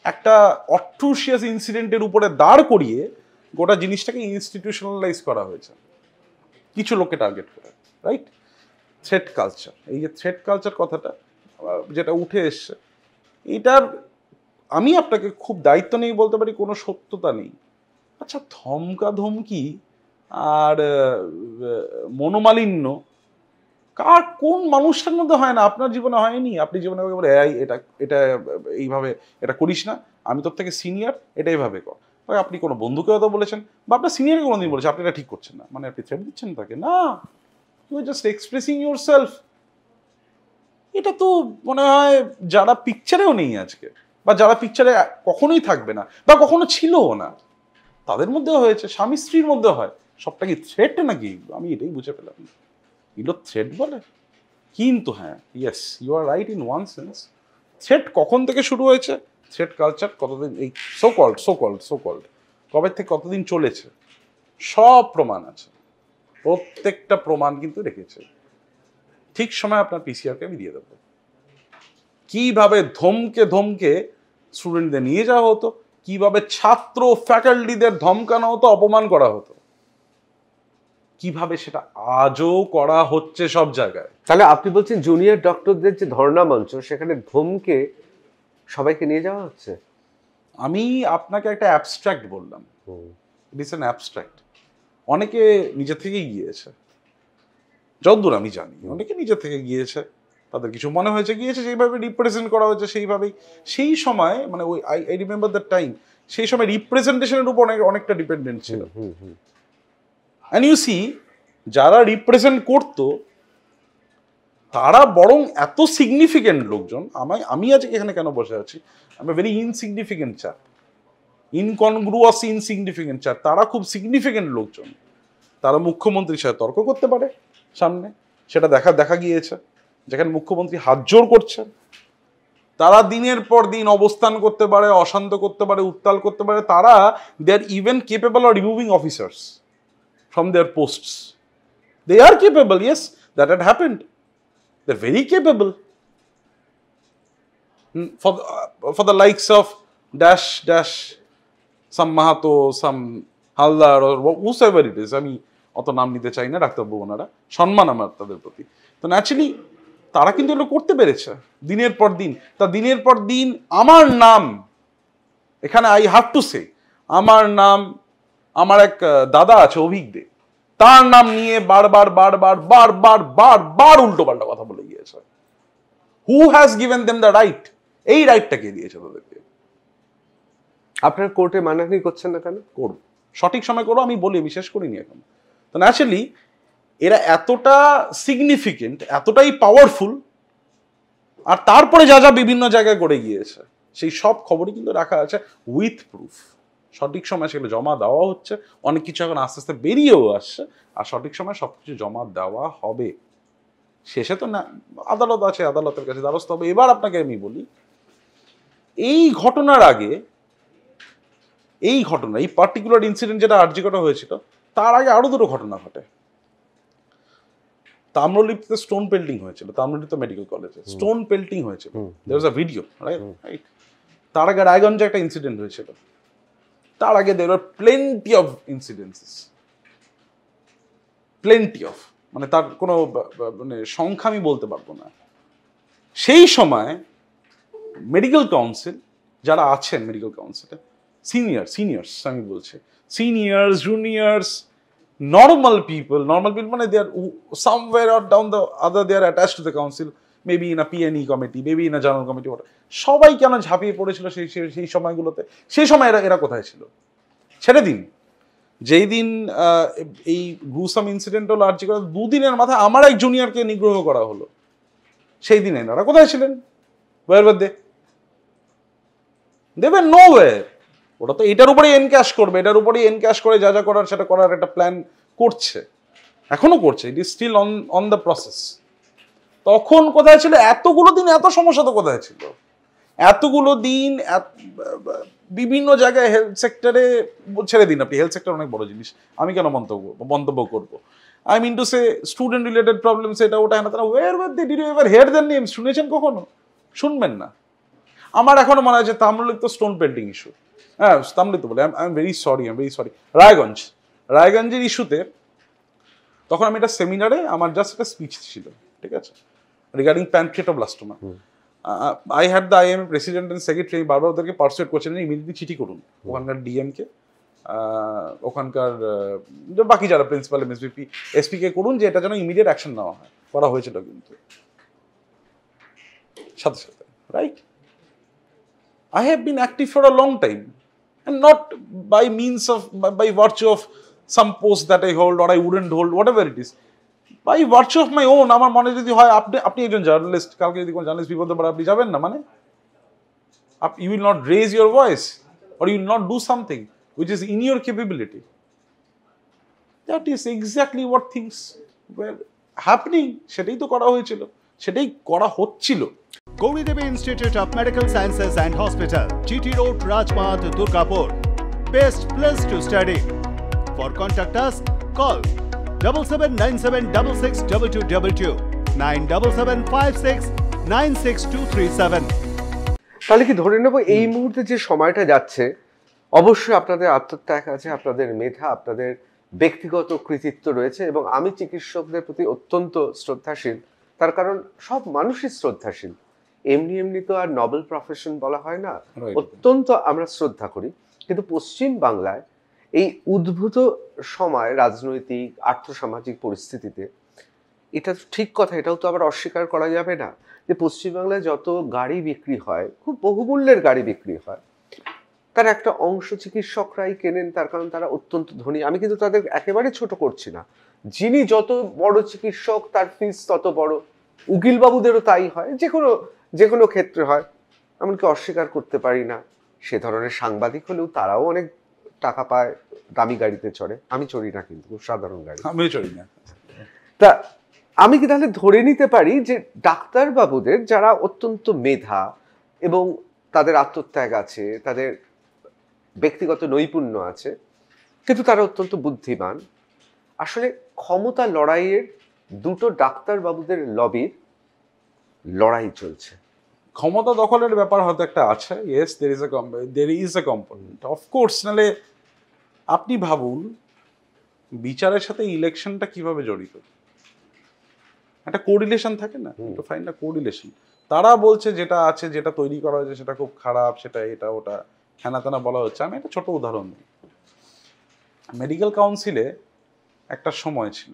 একটা অট্রুশিয়াস ইনসিডেন্টের উপরে দাঁড় করিয়ে গোটা জিনিসটাকে ইনস্টিটিউশনালাইজ করা হয়েছে কিছু লোককে টার্গেট করে, রাইট? থ্রেট কালচার, এই যে থ্রেট কালচার কথাটা যেটা উঠে এসছে, এটার আমি আপনাকে খুব দায়িত্ব নিয়ে বলতে পারি কোনো সত্যতা নেই। আচ্ছা, ধমকি আর মনোমালিন্য কোন মানুষটার মধ্যে হয় না? আপনার জীবনে হয়নি? আপনি জীবনে বলে এটা এইভাবে এটা করিস না, আমি তোর থেকে সিনিয়র, এটা এইভাবে কর। আপনি কোনো বন্ধুকে হয়তো বলেছেন, বা আপনার সিনিয়রকে কোনোদিন বলেছেন আপনি এটা ঠিক করছেন না, মানে আপনি থ্রেট দিচ্ছেন তাকে? না, you are just expressing yourself. এটা তো মনে হয় যারা পিকচারেও নেই আজকে, বা যারা পিকচারে কখনোই থাকবে না, বা কখনো ছিলও না, তাদের মধ্যেও হয়েছে, স্বামী স্ত্রীর মধ্যে হয়। সবটা কি থ্রেট নাকি? আমি এটাই বুঝে পেলাম, এগুলো থ্রেট বলে। কিন্তু হ্যাঁ, yes, you are right in one sense, threat কখন থেকে শুরু হয়েছে, থ্রেট কালচার কতদিন, এই সো কল্ড কবে থেকে কতদিন চলেছে, সব প্রমাণ আছে, প্রত্যেকটা প্রমাণ কিন্তু রেখেছে। ঠিক সময় আপনার পিসিআরকে আমি দিয়ে দেবো। কিভাবে ধমকে স্টুডেন্টদের নিয়ে যাওয়া হতো, কিভাবে ছাত্র ফ্যাকাল্টিদের ধমকানো হতো, অপমান করা হতো, কিভাবে সেটা আজও করা হচ্ছে সব জায়গায়। তাহলে আপনি বলছেন জুনিয়র ডক্টরদের যে ধর্ণা মঞ্চ, সেখানে ধমকে সবাইকে নিয়ে যাওয়া হচ্ছে? আমি আপনাকে একটা অ্যাবস্ট্রাক্ট বললাম, ইট ইস অ্যান অ্যাবস্ট্রাক্ট। অনেকে নিজে থেকেই গিয়েছে, যতদূর আমি জানি অনেকে নিজে থেকে গিয়েছে, তাদের কিছু মনে হয়েছে গিয়েছে, যেইভাবে রিপ্রেজেন্ট করা হয়েছে সেইভাবেই। সেই সময় মানে ওই আই রিমেম্বার দ্য টাইম, সেই সময় রিপ্রেজেন্টেশনের উপর অনেকটা ডিপেন্ডেন্ট ছিল। অ্যান্ড ইউ সি, যারা রিপ্রেজেন্ট করতো তারা বরং এত সিগনিফিকেন্ট লোকজন, আমি আজকে এখানে কেন বসে আছি, আমি very insignificant chap, incongruous insignificant chap, তারা খুব সিগনিফিকেন্ট লোকজন। তারা মুখ্যমন্ত্রীর সাথে তর্ক করতে পারে সামনে, সেটা দেখা গিয়েছে, যেখানে মুখ্যমন্ত্রী হাত জোড় করছেন। তারা দিনের পর দিন অবস্থান করতে পারে, অশান্ত করতে পারে, উত্তাল করতে পারে। তারা they are even capable of removing officers from their posts. They are capable, yes, that had happened. They're very capable. For the likes of some Mahato, some Haldar, or whosoever it is, আমি অত নাম নিতে চাই না, ডাক্তারবাবু ওনারা, সম্মান আমার তাদের প্রতি। তো ন্যাচারালি তারা কিন্তু এগুলো করতে পেরেছে দিনের পর দিন। তা দিনের পর দিন আমার নাম এখানে, আই হ্যাভ টু সে, আমার নাম, আমার এক দাদা আছে অভিক দে, তার নাম নিয়ে বারবার উল্টো পাল্টা কথা বলে গিয়েছে। Who has given them the right? এই রাইটটা কে দিয়েছে তাদেরকে? আপনার কোর্টে মানহানি করছেন না কেন? করবো, সঠিক সময় করবো, আমি বলি, বিশেষ করিনি এখন। তো ন্যাচারালি এরা এতটা সিগনিফিকেন্ট, এতটাই পাওয়ারফুল, আর তারপরে যা বিভিন্ন জায়গায় করে গিয়েছে সেই সব খবরই কিন্তু রাখা আছে উইথ প্রুফ। সঠিক সময় সেগুলো জমা দেওয়া হচ্ছে, অনেক কিছু এখন আস্তে আস্তে বেরিয়েও আসছে, আর সঠিক সময় সবকিছু জমা দেওয়া হবে। শেষে তো না আদালত আছে, আদালতের কাছে দ্বারস্থ হবে। এবার আপনাকে আমি বলি, এই ঘটনার আগে, এই পার্টিকুলার ইনসিডেন্ট যেটা আরজিকরে হয়েছিল, তার আগে আরো দুটো ঘটনা ঘটে। তাম্রলিপ্তিতে স্টোন পেল্টিং হয়েছিল, তাম্রলিপ্ত মেডিকেল কলেজে স্টোন পেল্টিং হয়েছিল, দেয়ার ওয়াজ আ ভিডিও, রাইট? তার আগে রায়গঞ্জে একটা ইনসিডেন্ট হয়েছিল, তার আগে দেয়ার আর প্লেন্টি অফ ইনসিডেন্সেস, প্লেন্টি অফ, মানে তার কোনো মানে সংখ্যা আমি বলতে পারবো না। সেই সময় মেডিকেল কাউন্সিল যারা আছেন, মেডিকেল কাউন্সিলে সিনিয়র্স আমি বলছি, সিনিয়র্স, জুনিয়র্স, normal people মানে they are somewhere or down the other, they are attached to the council, maybe in a P&E committee, maybe in a journal committee, সবাই কেন ঝাঁপিয়ে পড়েছিল সেই সময়গুলোতে? সেই সময় এরা কোথায় ছিল? ছেড়ে দিন, যেই দিন এই গ্রুসাম ইনসিডেন্ট হলো আরজিকর, দুদিনের মাথায় আমার এক জুনিয়রকে নিগ্রহ করা হলো, সেই দিনে এনারা কোথায় ছিলেন? where were they? They were nowhere. ওটা তো এটার উপরেই এনক্যাশ করবে, এটার উপরেই এনক্যাশ করে যা করার সেটা করার একটা প্ল্যান করছে, এখনো করছে, it is still on the process. তখন কোথায় ছিল? এতগুলো দিন এত সমস্যা তো কোথায় ছিল? এতগুলো দিন বিভিন্ন জায়গায় হেলথ সেক্টরে, ছেড়ে দিন আপনি, হেলথ সেক্টর অনেক বড় জিনিস, আমি কেন মন্তব্য করবো? I mean to say student related problems, এটা ওটা হ্যাঁ তারা, were were they? Did you ever hear their names? শুনেছেন কখনো? শুনবেন না। আমার এখনো মনে হয় যে তাম্রলিপ্ত স্টোন পেল্টিং ইস্যু, হ্যাঁ তাম্রলিপ্ত বলে, আই এম ভেরি সরি, রায়গঞ্জের ইস্যুতে তখন আমি একটা সেমিনারে, আমার জাস্ট একটা স্পিচ ছিল, ঠিক আছে, regarding pancreatoblastoma. I had the IIM president and secretary, আমি বারবার ওদেরকে পারসুয়েট করছিলেন ইমিডিয়েটলি চিঠি করুন ওখানকার ডিএমকে, ওখানকার বাকি যারা প্রিন্সিপাল, MSVP, SP কে করুন যে এটা যেন ইমিডিয়েট অ্যাকশন নেওয়া হয়। করা হয়েছিল কিন্তু সাথে সাথে, right? I have been active for a long time, and not by means of, by virtue of some post that I hold or I wouldn't hold, whatever it is. By virtue of my own, আমার মনে যদি হয় আপনি একজন জার্নালিস্ট, কালকে যদি কোনো জার্নালিস্ট বিপদে পড়ে আপনি যাবেন না, মানে you will not raise your voice or you will not do something which is in your capability. That is exactly what things were happening. সেটাই তো করা হয়েছিল, সেটাই করা হচ্ছিল। Gauri Devi Institute of Medical Sciences and Hospital, GT Road, Rajpath, Durgapur. Best place to study. For contact us, call 7797662222 97756962337. তাহলে কি ধরে নেব এই মুহূর্তে যে সময়টা যাচ্ছে অবশ্যই আপনাদের আত্মত্যাগ আছে, আপনাদের মেধা, আপনাদের ব্যক্তিগত কৃতিত্ব রয়েছে এবং আমি চিকিৎসকদের প্রতি অত্যন্ত শ্রদ্ধাশীল। তার কারণ সব মানুষই শ্রদ্ধাশীল, এমনি এমনি তো আর নোবেল প্রফেশন বলা হয় না, অত্যন্ত আমরা শ্রদ্ধা করি। কিন্তু পশ্চিম বাংলায় এই উদ্ভূত সময় রাজনৈতিক আর্থসামাজিক পরিস্থিতিতে এটা ঠিক কথা, এটাও তো আবার অস্বীকার করা যাবে না যে পশ্চিমবাংলায় যত গাড়ি বিক্রি হয়, খুব বহুমূল্যের গাড়ি বিক্রি হয়, তার একটা অংশ চিকিৎসকরাই কেনেন, তার কারণ তারা অত্যন্ত ধনী। আমি কিন্তু তাদের একেবারে ছোট করছি না, যিনি যত বড় চিকিৎসক তার ফিস তত বড়। উকিলবাবুদেরও তাই হয়, যে কোনো ক্ষেত্রে হয়, এমনকি অস্বীকার করতে পারি না। সে ধরনের সাংবাদিক হলেও তারাও অনেক টাকা পায়, দামি গাড়িতে চড়ে। আমি চড়ি না, কিন্তু খুব সাধারণ গাড়ি। আমিও চড়ি না। তা আমি কি তাহলে ধরে নিতে পারি যে ডাক্তারবাবুদের যারা অত্যন্ত মেধা এবং তাদের আত্মত্যাগ আছে, তাদের ব্যক্তিগত নৈপুণ্য আছে, কিন্তু তারা অত্যন্ত বুদ্ধিমান, আসলে ক্ষমতা লড়াইয়ের দুটো ডাক্তারবাবুদের লবির লড়াই চলছে? ক্ষমতা দখলের ব্যাপার হয়তো একটা আছে, yes, there is a component of course. নাহলে আপনি ভাবুন বিচারের সাথে ইলেকশনটা কিভাবে জড়িত, একটা কোরিলেশন থাকে না, একটু ফাইন্ড আ কোরিলেশন। তারা বলছে যেটা আছে, যেটা তৈরি করা হয়েছে সেটা খুব খারাপ, সেটা এটা ওটা হ্যানা তেনা বলা হচ্ছে। আমি একটা ছোট উদাহরণ দিই। মেডিকেল কাউন্সিলে একটা সময় ছিল,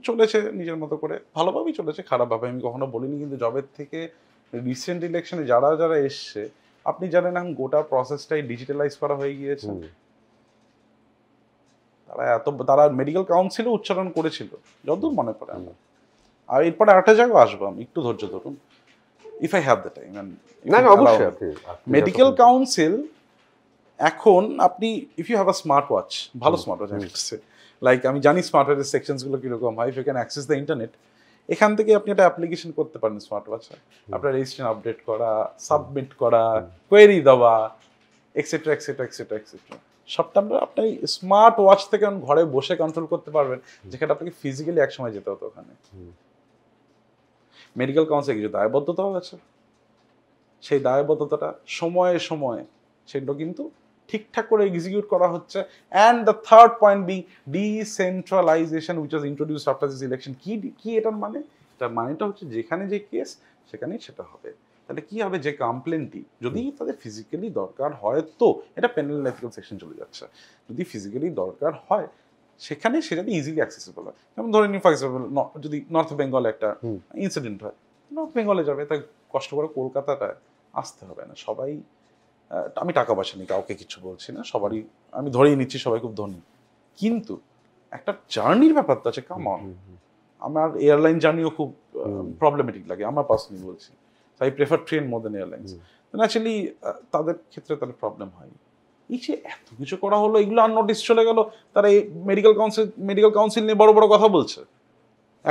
চলেছে নিজের মতো করে, ভালোভাবেই চলেছে, খারাপভাবে আমি কখনো বলিনি। কিন্তু জবের থেকে রিসেন্ট ইলেকশনে যারা যারা এসছে, আপনি জানেন এখন গোটা প্রসেসটাই ডিজিটালাইজ করা হয়ে গিয়েছে। তারা মেডিকেল কাউন্সিলে উচ্চারণ করেছিল যতদূর মনে পড়ে আমার। আর এরপরে আরেকটা জায়গায় আসবো, আমি একটু ধৈর্য ধরুন, if I have the time. Medical council এখন আপনি if you have a smart watch, ভালো স্মার্ট ওয়াচ, লাইক আমি জানি স্মার্ট ওয়াচের সেকশনসগুলো কিরকম হয়, if you can access the internet, এখান থেকে আপনি একটা অ্যাপ্লিকেশন করতে পারেন স্মার্ট ওয়াচে, আপনার রেজিস্ট্রেশন আপডেট করা, সাবমিট করা, কোয়েরি দেওয়া, এক্সেট্রা এক্সেট্রা এক্সেট্রা এক্সেট্রা। সবটা আপনি স্মার্ট ওয়াচ থেকে ঘরে বসে কন্ট্রোল করতে পারবেন, যেখানে আপনাকে ফিজিক্যালি একসময় যেতে হতো ওখানে। মেডিকেল কাউন্সিলে কিছু দায়বদ্ধতাও আছে, সেই দায়বদ্ধতাটা সময়ে সময়ে সেগুলো কিন্তু ঠিকঠাক করে এক্সিকিউট করা হচ্ছে। And the third point being decentralisation which was introduced after this election. কি এটার মানে? এটার মানেটা হচ্ছে যেখানে যে কেস সেখানেই সেটা হবে। তাহলে কি হবে, যে কমপ্লেনটি যদি তাদের ফিজিক্যালি দরকার হয়, তো এটা পেনাল এথিক্যাল সেকশন চলে যাচ্ছে। যদি ফিজিক্যালি দরকার হয় সেখানে সেটা ইজিলি অ্যাক্সেসিবল হয়। যেমন ধরে নিন ফর এক্সাম্পল, যদি নর্থ বেঙ্গলে একটা ইনসিডেন্ট হয়, নর্থ বেঙ্গলে যাবে, তাই কষ্ট করে কলকাতাটা আসতে হবে না। সবাই, আমি টাকা পয়সা নিয়ে কাউকে কিছু বলছি না, সবারই আমি ধরেই নিচ্ছি সবাই খুব ধনী, কিন্তু একটা জার্নির ব্যাপার তো আছে। কাম অন, আমার এয়ারলাইন জার্নিও খুব প্রবলেমেটিক লাগে, আমার পার্সোনালি বলছি। I prefer train more than airlines. Naturally তাদের ক্ষেত্রে তাদের প্রবলেম হয়। এই যে এত কিছু করা হলো, এগুলো আননোটিস চলে গেল, তারা এই মেডিকেল কাউন্সিল নিয়ে বড় বড় কথা বলছে।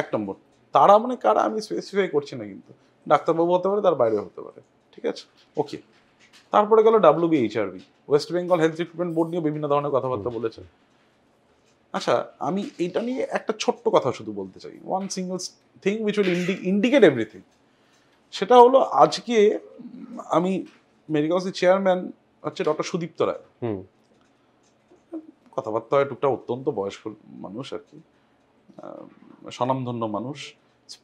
এক নম্বর, তারা মানে কারা আমি স্পেসিফাই করছি না, কিন্তু ডাক্তারবাবু হতে পারে, তার বাইরে হতে পারে, ঠিক আছে, ওকে। তারপরে গেল WBHRB, West Bengal health recruitment board নিয়ে বিভিন্ন ধরনের কথাবার্তা বলেছে। আচ্ছা, আমি এইটা নিয়ে একটা ছোট্ট কথা শুধু বলতে চাই, one single thing which will indicate everything. সেটা হলো, আজকে আমি মেডিকেল কাউন্সিল চেয়ারম্যান হচ্ছে ডক্টর সুদীপ্ত রায়, কথাবার্তা হয় টুকটাক, অত্যন্ত বয়স্ক মানুষ আর কি, স্বনামধন্য মানুষ,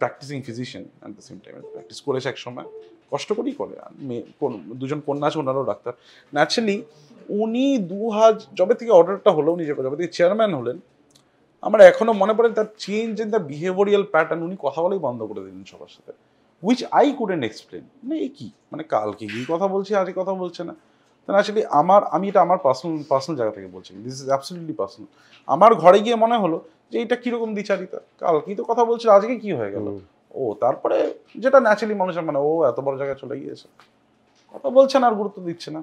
practising physician, at the same time practice করেছে এক সময়, কষ্ট করেই করে। দুজন কন্যা আছে, ওনারও ডাক্তার। ন্যাচারালি উনি যবে থেকে অর্ডারটা হলো, উনি যবে থেকে চেয়ারম্যান হলেন, আমার এখনো মনে পড়ে তার change in the behavioural pattern. উনি কথা বলেই বন্ধ করে দিলেন সবার সাথে, উইচ আই কুডেন্ট এক্সপ্লেন। মানে এই কি, মানে কালকে কি কথা বলছি, আজকে কথা বলছে না। অ্যাকচুয়ালি আমি এটা আমার পার্সোনাল জায়গা থেকে বলছি, দিস ইজ অ্যাবসলিউটলি পার্সোনাল। আমার ঘরে গিয়ে মনে হলো যে এটা কিরকম দ্বিচারিতা, কালকেই তো কথা বলছিল, আজকে কি হয়ে গেল। ও তারপরে যেটা ন্যাচারালি মানুষের মানে, ও এত বড় জায়গায় চলে গিয়েছে, কথা বলছে না, আর গুরুত্ব দিচ্ছে না।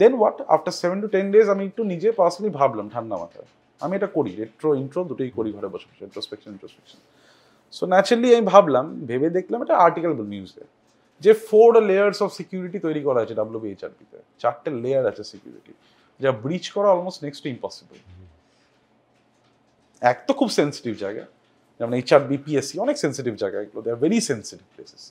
দেন হোয়াট, আফটার 7 to 10 days আমি একটু নিজে পার্সোনালি ভাবলাম ঠান্ডা মাথায়, আমি এটা করি, ইন্ট্রো দুটোই করি ঘরে বসে বসে, ইন্ট্রোস্পেকশন। সো ন্যাচারালি আমি ভাবলাম, ভেবে দেখলাম এটা আর্টিকেল নিউজে যে 4 লেয়ার্স অফ সিকিউরিটি তৈরি করা আছে WBHRB-তে, 4টে লেয়ার আছে সিকিউরিটি, যা ব্রিচ করা অলমোস্ট নেক্সট টু ইম্পসিবল। এক তো খুব সেন্সিটিভ জায়গা, যেমন HRB, PSC, অনেক সেন্সিটিভ জায়গা এগুলো, দে আর ভেরি সেন্সিটিভ প্লেসেস।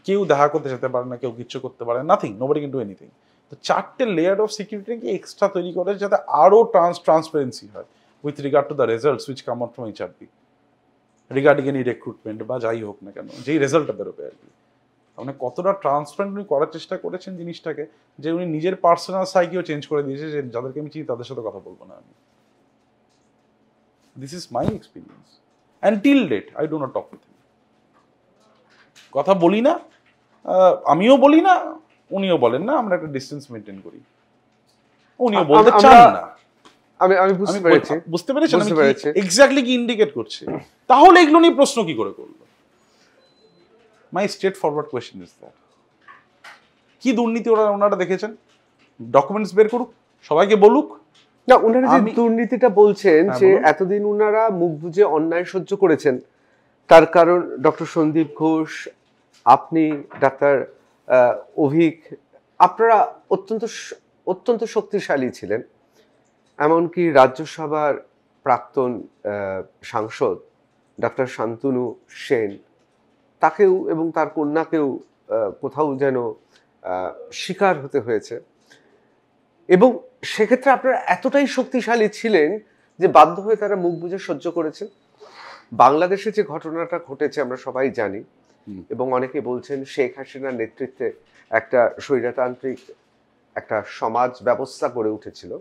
কেউ দেখা করতে যেতে পারে না, কেউ কিচ্ছু করতে পারে না, nothing, nobody can do anything. তো 4টে লেয়ার অফ সিকিউরিটিকে এক্সট্রা তৈরি করে যাতে আরও ট্রান্সপারেন্সি হয় with regard to the results which come out from HRB regarding any recruitment বা যাই হোক না কেন, যেই রেজাল্টটা বেরোবে আর কি। মানে কতটা ট্রান্সপারেন্ট উনি করার চেষ্টা করেছেন জিনিসটাকে, যে উনি নিজের পার্সোনাল সাইকিও চেঞ্জ করে দিয়েছে, যে যাদেরকে আমি চিনি তাদের সাথে কথা বলবো না আমি। This is my experience and till date I do not talk with him. কথা বলি না, আমিও বলি না, উনিও বলেন না, আমরা একটা ডিস্টেন্স মেনটেন করি। উনিও বলতে চান না। আমি বুঝতে পেরেছেন আমি এক্স্যাক্টলি কি ইন্ডিকেট করছি। তাহলে এগুলো নিয়ে প্রশ্ন কি করে করলো? My straightforward question is that, কি দুর্নীতি ওনারা দেখেছেন, ডকুমেন্টস বের করুক, সবাইকে বলুক। না, ওনারা যে দুর্নীতিটা বলছেন যে এতদিন ওনারা মুখ বুজে অন্যায় সহ্য করেছেন, তার কারণ ডক্টর সন্দীপ ঘোষ, আপনি, ডাক্তার অভিক, আপনারা অত্যন্ত শক্তিশালী ছিলেন। এমনকি রাজ্যসভার প্রাক্তন সাংসদ ডক্টর শান্তনু সেন, তাকেও এবং তার কন্যাকেও কোথাও যেন শিকার হতে হয়েছে। এবং সেক্ষেত্রে আপনারা এতটাই শক্তিশালী ছিলেন যে বাধ্য হয়ে তারা মুখ বুজে সহ্য করেছেন। বাংলাদেশে যে ঘটনাটা ঘটেছে আমরা সবাই জানি, এবং অনেকে বলছেন শেখ হাসিনার নেতৃত্বে একটা স্বৈরতান্ত্রিক একটা সমাজ ব্যবস্থা গড়ে উঠেছিল,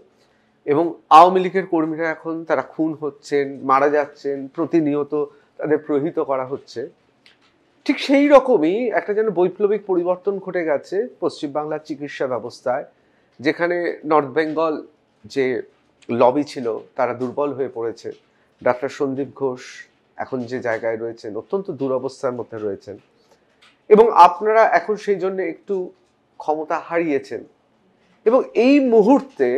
এবং আওয়ামী লীগের কর্মীরা এখন তারা খুন হচ্ছেন, মারা যাচ্ছেন, প্রতিনিয়ত তাদের প্রহৃত করা হচ্ছে। ঠিক সেই রকমই একটা যেন বৈপ্লবিক পরিবর্তন ঘটে গেছে পশ্চিমবাংলার চিকিৎসা ব্যবস্থায়, যেখানে নর্থ বেঙ্গল যে লবি ছিল তারা দুর্বল হয়ে পড়েছে। ডাক্তার সন্দীপ ঘোষ এখন যে জায়গায় রয়েছেন অত্যন্ত দুরবস্থার মধ্যে রয়েছেন, এবং আপনারা এখন সেই জন্য একটু ক্ষমতা হারিয়েছেন। এবং এই মুহূর্তে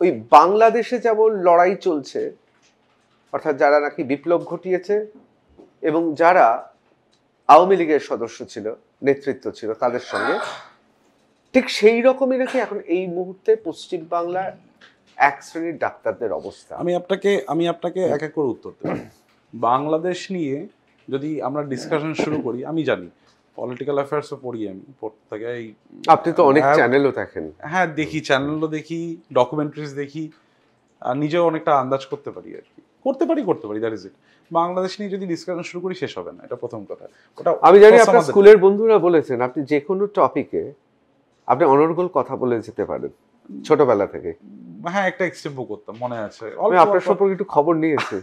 ওই বাংলাদেশে যেমন লড়াই চলছে, অর্থাৎ যারা নাকি বিপ্লব ঘটিয়েছে এবং যারা আওয়ামী লীগের সদস্য ছিল, নেতৃত্ব ছিল তাদের সঙ্গে, ঠিক সেই রকমই নাকি এখন এই মুহূর্তে পশ্চিমবাংলার এক শ্রেণীর ডাক্তারদের অবস্থা। আমি আপনাকে এক এক করে উত্তর দেব। বাংলাদেশ নিয়ে যদি আমরা ডিসকাশন শুরু করি, আমি জানি পলিটিক্যাল অ্যাফেয়ার্সও পড়ি, আমি পড়তে থাকি। আপনি তো অনেক চ্যানেলও দেখেন। হ্যাঁ দেখি, চ্যানেলও দেখি, ডকুমেন্টারিজ দেখি, আর নিজেও অনেকটা আন্দাজ করতে পারি আর কি, করতে পারি দ্যাট ইজ ইট। বাংলাদেশ নিয়ে যদি ডিসকাশন শুরু করি শেষ হবে না, এটা প্রথম কথা। ওটা আমি জানি আপনার স্কুলের বন্ধুরা বলেছেন আপনি যে কোনো টপিকে আপনি অনর্গল কথা বলে যেতে পারেন ছোটবেলা থেকে। হ্যাঁ, একটা এক্সটেম্পো করতাম, মনে আছে। আমি আপনার সম্পর্কে একটু খবর নিয়েছি,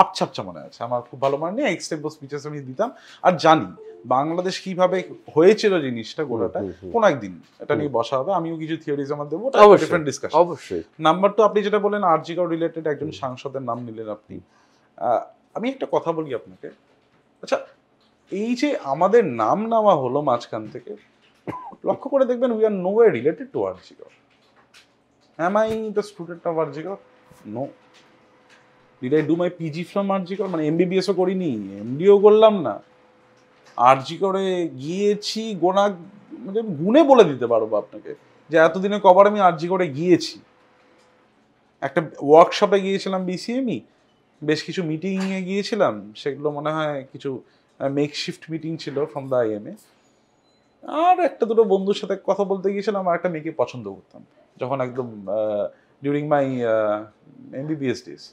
আচ্ছা মনে আছে, আমার খুব ভালো মনে নেই। এক্সটেম্পো স্পিচেস আমি দিতাম, আর জানি বাংলাদেশ কিভাবে হয়েছিল জিনিসটা গোটাটা। কোন একদিন এটা নিয়ে বসা হবে, আমিও কিছু থিওরিজ আমার দেবো, ডিফারেন্ট ডিসকাশন। অবশ্যই। নাম্বার 2, আপনি যেটা বলেন আরজি কর রিলেটেড একজন সাংসদের নাম নিলেন আপনি, আমি একটা কথা বলি আপনাকে। আচ্ছা, এই যে আমাদের নাম নেওয়া হলো মাঝখান থেকে, লক্ষ্য করে দেখবেন we are no way related to RG Kar. Am I the student of RG Kar? No. Did I do my PG from RG Kar? মানে MBBS ও করিনি, MDও করলাম না। RG করে গিয়েছি মানে গুণে বলে দিতে পারবো আপনাকে যে এতদিনে কবার আমি RG করে গিয়েছি। একটা ওয়ার্কশপে গিয়েছিলাম BCME, বেশ কিছু মিটিংয়ে গিয়েছিলাম, সেগুলো মনে হয় কিছু মেকশিফট মিটিং ছিল ফ্রম দ্য IMA। আর একটা দুটো বন্ধুর সাথে কথা বলতে গিয়েছিলাম, আর একটা মেয়েকে পছন্দ করতাম যখন একদম ডিউরিং মাই MBBS ডেজ,